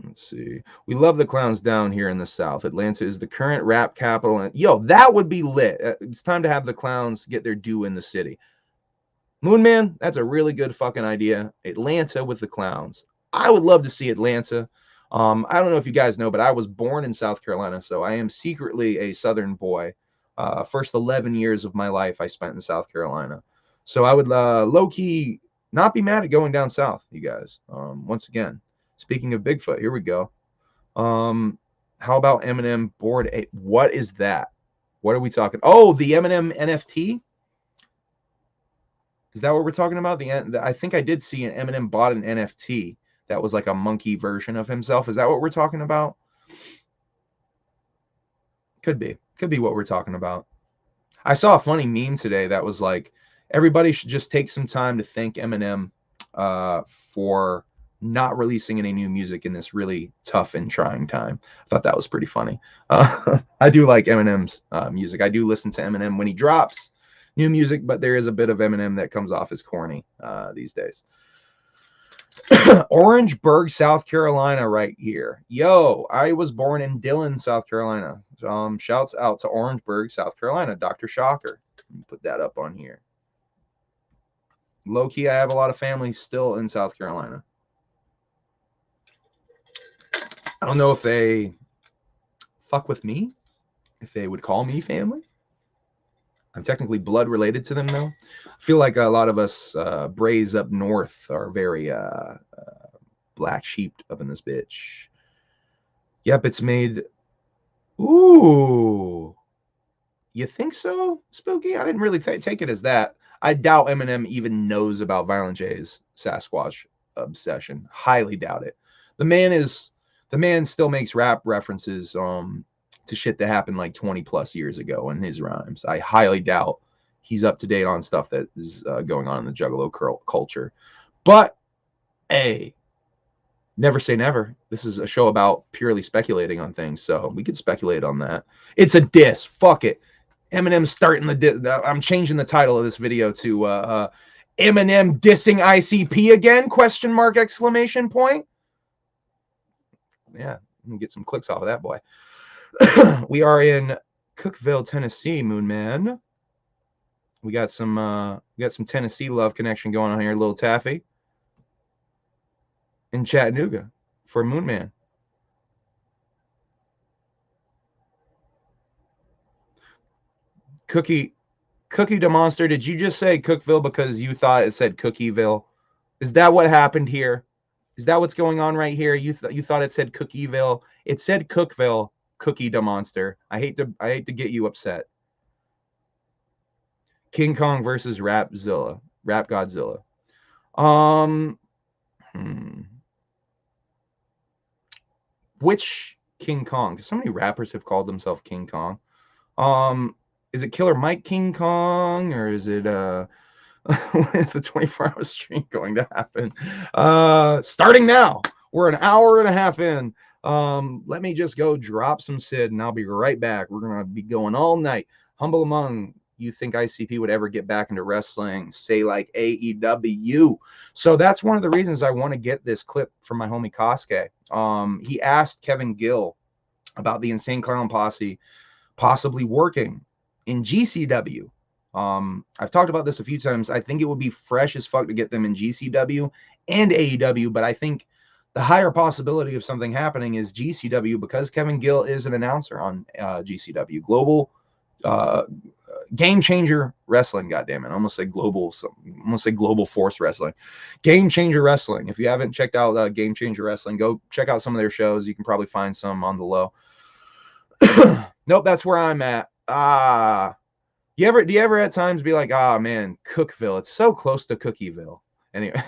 Let's see. We love the clowns down here in the South. Atlanta is the current rap capital. And yo, that would be lit. It's time to have the clowns get their due in the city. Moonman, that's a really good fucking idea. Atlanta with the clowns. I would love to see Atlanta. I don't know if you guys know, but I was born in South Carolina, so I am secretly a Southern boy. First 11 years of my life I spent in South Carolina. So I would low-key not be mad at going down south, you guys. Once again. Speaking of Bigfoot, here we go. How about Eminem Bored Ape? What is that? What are we talking? Oh, the Eminem NFT? Is that what we're talking about? I think I did see an Eminem bought an NFT that was like a monkey version of himself. Is that what we're talking about? Could be. Could be what we're talking about. I saw a funny meme today that was like, everybody should just take some time to thank Eminem for not releasing any new music in this really tough and trying time. I thought that was pretty funny. I do like Eminem's music. I do listen to Eminem when he drops new music, but there is a bit of Eminem that comes off as corny these days. Orangeburg, South Carolina, right here. Yo, I was born in Dillon, South Carolina. Shouts out to Orangeburg, South Carolina. Dr. Shocker. Put that up on here. Low-key, I have a lot of family still in South Carolina. I don't know if they fuck with me, if they would call me family. I'm technically blood related to them, though. I feel like a lot of us Braves up north are very black sheep up in this bitch. Yep, it's made. Ooh. You think so, Spooky? I didn't really take it as that. I doubt Eminem even knows about Violent J's Sasquatch obsession. Highly doubt it. The man still makes rap references to shit that happened like 20 plus years ago in his rhymes. I highly doubt he's up to date on stuff that is going on in the Juggalo culture. But Hey, never say never. This is a show about purely speculating on things, so we could speculate on that. It's a diss. Fuck it. Eminem starting I'm changing the title of this video to Eminem dissing ICP again? Question mark, exclamation point. Yeah, get some clicks off of that boy. We are in Cookeville, Tennessee, Moon Man. We got some Tennessee love connection going on here, little Taffy. In Chattanooga for Moon Man. Cookie the Monster, did you just say Cookeville because you thought it said Cookieville? Is that what happened here? Is that what's going on right here? You thought it said Cookieville. It said Cookeville, Cookie the Monster. I hate to get you upset. King Kong versus Rap Godzilla. Which King Kong? Because so many rappers have called themselves King Kong. Is it Killer Mike King Kong, or is it when is the 24-hour stream going to happen? Starting now. We're an hour and a half in. Let me just go drop some Sid, and I'll be right back. We're gonna be going all night. Humble among you think ICP would ever get back into wrestling, say like AEW. So that's one of the reasons I want to get this clip from my homie Kosuke. He asked Kevin Gill about the Insane Clown Posse possibly working in GCW. I've talked about this a few times. I think it would be fresh as fuck to get them in GCW and AEW, but I think the higher possibility of something happening is GCW, because Kevin Gill is an announcer on GCW, Global Game Changer Wrestling. Goddamn it, I almost say Global Force Wrestling, Game Changer Wrestling. If you haven't checked out Game Changer Wrestling, go check out some of their shows. You can probably find some on the low. Nope, that's where I'm at. Do you ever at times be like, man, Cookeville, it's so close to Cookieville. Anyway.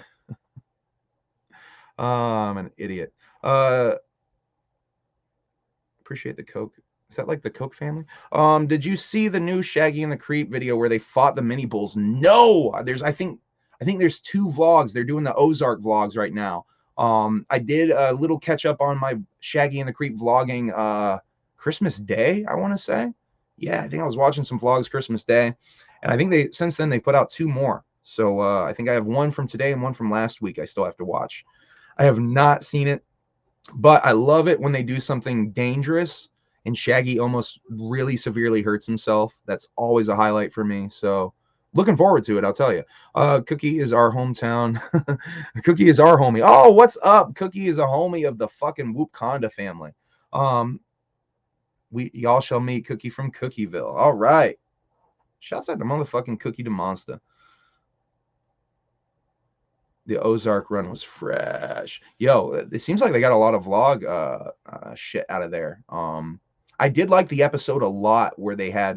I'm an idiot. Appreciate the Coke. Is that like the Coke family? Did you see the new Shaggy and the Creep video where they fought the mini bulls? No, I think there's 2 vlogs. They're doing the Ozark vlogs right now. I did a little catch up on my Shaggy and the Creep vlogging Christmas Day, I want to say. Yeah, I think I was watching some vlogs Christmas Day, and I think since then they put out 2 more. So I think I have one from today and one from last week I still have to watch. I have not seen it, but I love it when they do something dangerous and Shaggy almost really severely hurts himself. That's always a highlight for me. So looking forward to it, I'll tell you. Cookie is our hometown. Cookie is our homie. Oh, what's up? Cookie is a homie of the fucking Whoopconda family. Y'all shall meet Cookie from Cookieville. All right. Shouts out to motherfucking Cookie the Monster. The Ozark run was fresh. Yo, it seems like they got a lot of vlog shit out of there. I did like the episode a lot where they had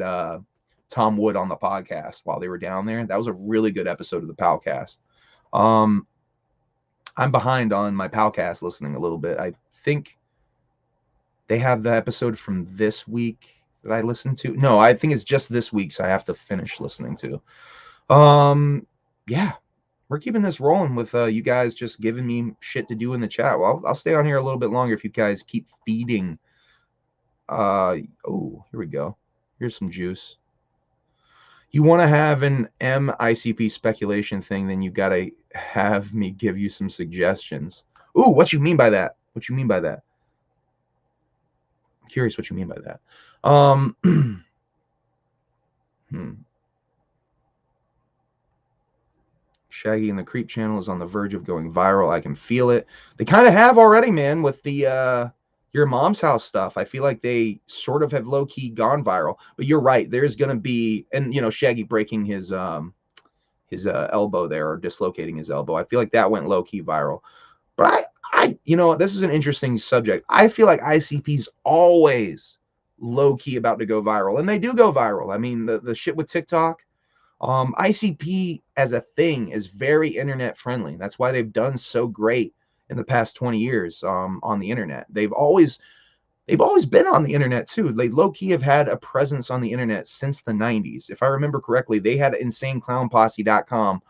Tom Wood on the podcast while they were down there. That was a really good episode of the Palcast. I'm behind on my Palcast listening a little bit. I think they have the episode from this week that I listened to. No, I think it's just this week, so I have to finish listening to. Yeah. We're keeping this rolling with you guys just giving me shit to do in the chat. Well, I'll stay on here a little bit longer if you guys keep feeding. Oh, here we go. Here's some juice. You want to have an MICP speculation thing, then you got to have me give you some suggestions. Ooh, what you mean by that? What you mean by that? I'm curious what you mean by that. Shaggy and the Creep channel is on the verge of going viral. I can feel it. They kind of have already, man, with the Your Mom's House stuff. I feel like they sort of have low-key gone viral. But you're right. There's going to be, and, you know, Shaggy breaking his elbow there, or dislocating his elbow. I feel like that went low-key viral. But you know, this is an interesting subject. I feel like ICP's always low-key about to go viral. And they do go viral. I mean, the shit with TikTok. ICP as a thing is very internet friendly. That's why they've done so great in the past 20 years on the internet. They've always been on the internet too. They low-key have had a presence on the internet since the 90s. If I remember correctly, they had InsaneClownPosse.com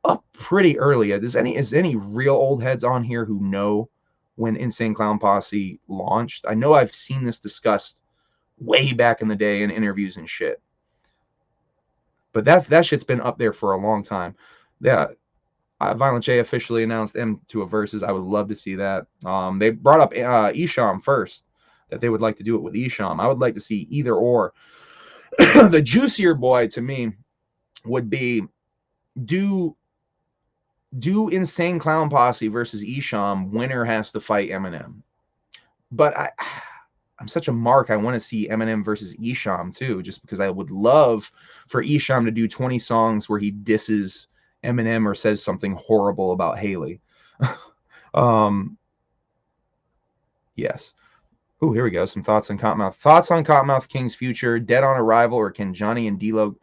up pretty early. Is any real old heads on here who know when Insane Clown Posse launched? I know I've seen this discussed way back in the day in interviews and shit, but that shit's been up there for a long time. Yeah, Violent J officially announced them to a versus. I would love to see that. They brought up H.A.B.S first, that they would like to do it with H.A.B.S. I would like to see either or. The juicier boy to me would be do Insane Clown Posse versus H.A.B.S. Winner has to fight Eminem. But I'm such a mark. I want to see Eminem versus H.A.B.S too, just because I would love for H.A.B.S to do 20 songs where he disses Eminem or says something horrible about Haley. Yes. Oh, here we go. Some thoughts on Cottonmouth. Thoughts on Cottonmouth King's future, dead on arrival, or can Johnny and D-Lo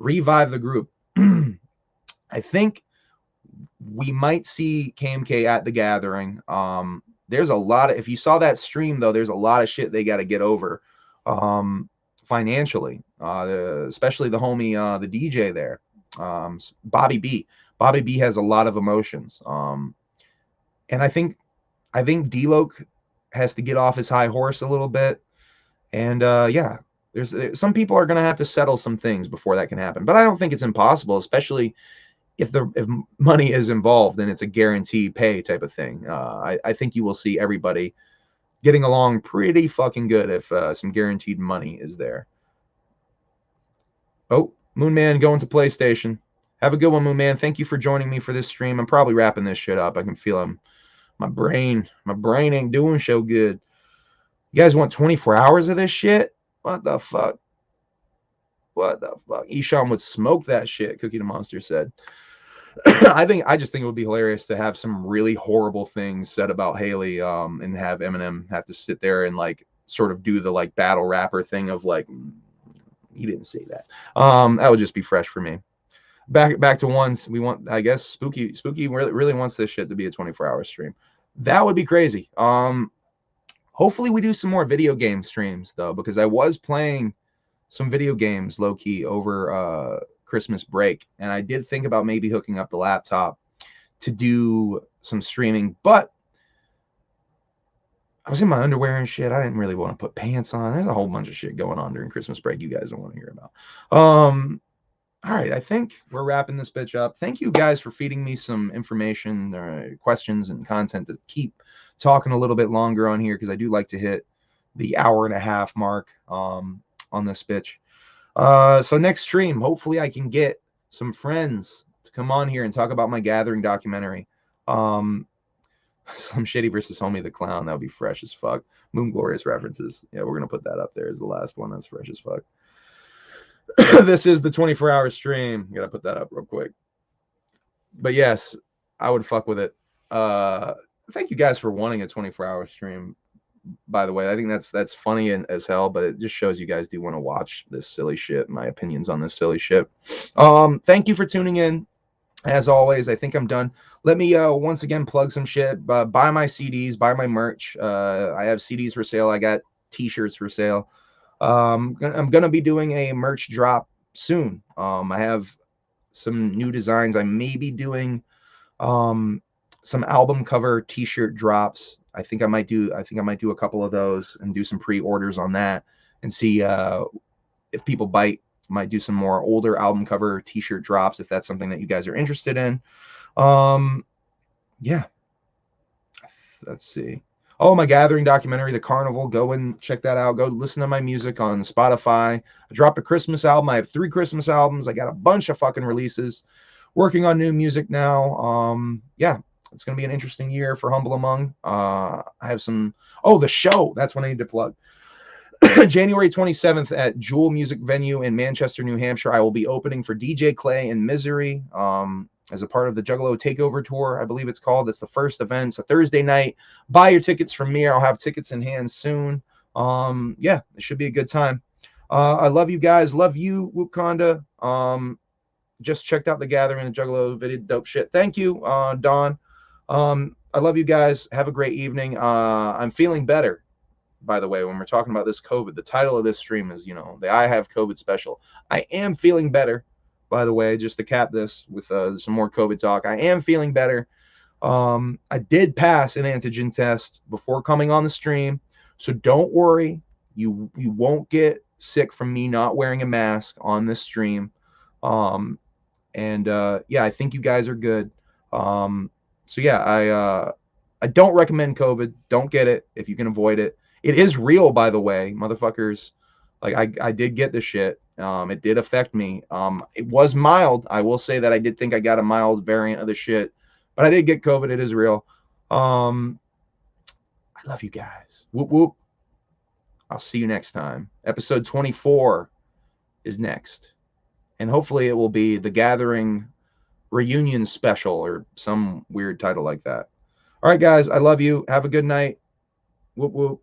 revive the group? I think we might see KMK at the Gathering. There's a lot of, if you saw that stream though, there's a lot of shit they got to get over financially, especially the homie, the DJ there, Bobby B. Bobby B has a lot of emotions. And I think D-Lo has to get off his high horse a little bit. And yeah, there's some people are going to have to settle some things before that can happen. But I don't think it's impossible, especially if money is involved and it's a guaranteed pay type of thing. I think you will see everybody getting along pretty fucking good if some guaranteed money is there. Oh, Moonman going to PlayStation. Have a good one, Moonman. Thank you for joining me for this stream. I'm probably wrapping this shit up. I can feel him. My brain ain't doing so good. You guys want 24 hours of this shit? What the fuck? What the fuck? H.A.B.S would smoke that shit, Cookie the Monster said. I just think it would be hilarious to have some really horrible things said about Haley, and have Eminem have to sit there and like sort of do the like battle rapper thing of like, he didn't say that. That would just be fresh for me. Back to ones we want. I guess Spooky really wants this shit to be a 24-hour stream. That would be crazy. Hopefully we do some more video game streams though, because I was playing some video games low key over Christmas break, and I did think about maybe hooking up the laptop to do some streaming, but I was in my underwear and shit. I didn't really want to put pants on. There's a whole bunch of shit going on during Christmas break you guys don't want to hear about. All right, I think we're wrapping this bitch up. Thank you guys for feeding me some information, questions, and content to keep talking a little bit longer on here, because I do like to hit the hour-and-a-half mark on this bitch. So next stream, hopefully I can get some friends to come on here and talk about my Gathering documentary. Some Shitty versus Homie the Clown. That would be fresh as fuck. Moon Glorious references. Yeah, we're going to put that up there as the last one. That's fresh as fuck. This is the 24-hour stream. Got to put that up real quick. But yes, I would fuck with it. Thank you guys for wanting a 24-hour stream. By the way, I think that's funny as hell, but it just shows you guys do want to watch this silly shit, my opinions on this silly shit. Thank you for tuning in. As always, I think I'm done. Let me once again plug some shit. Buy my CDs, buy my merch. I have CDs for sale. I got t-shirts for sale. I'm gonna be doing a merch drop soon. I have some new designs. I may be doing some album cover t-shirt drops. I think I might do a couple of those and do some pre-orders on that and see if people bite. Might do some more older album cover t-shirt drops if that's something that you guys are interested in. Yeah. Let's see. Oh, my Gathering documentary, The Carnival. Go and check that out. Go listen to my music on Spotify. I dropped a Christmas album. I have 3 Christmas albums. I got a bunch of fucking releases. Working on new music now. Yeah. It's going to be an interesting year for Humble Among. I have some... Oh, the show. That's what I need to plug. January 27th at Jewel Music Venue in Manchester, New Hampshire. I will be opening for DJ Clay and Misery as a part of the Juggalo Takeover Tour, I believe it's called. It's the first event. It's a Thursday night. Buy your tickets from me. I'll have tickets in hand soon. Yeah, it should be a good time. I love you guys. Love you, Wakanda. Just checked out the Gathering of the Juggalo video. Dope shit. Thank you, Don. I love you guys. Have a great evening. I'm feeling better. By the way, when we're talking about this COVID, the title of this stream is, the I Have COVID special. I am feeling better. by the way, just to cap this with some more COVID talk. I am feeling better. I did pass an antigen test before coming on the stream, so don't worry. You won't get sick from me not wearing a mask on this stream. And yeah, I think you guys are good. So yeah, I don't recommend COVID. Don't get it if you can avoid it. It is real, by the way, motherfuckers. Like I did get the shit. It did affect me. It was mild. I will say that I did think I got a mild variant of the shit, but I did get COVID. It is real. I love you guys. Whoop whoop. I'll see you next time. Episode 24 is next, and hopefully it will be the Gathering reunion special or some weird title like that. All right, guys. I love you. Have a good night. Whoop whoop.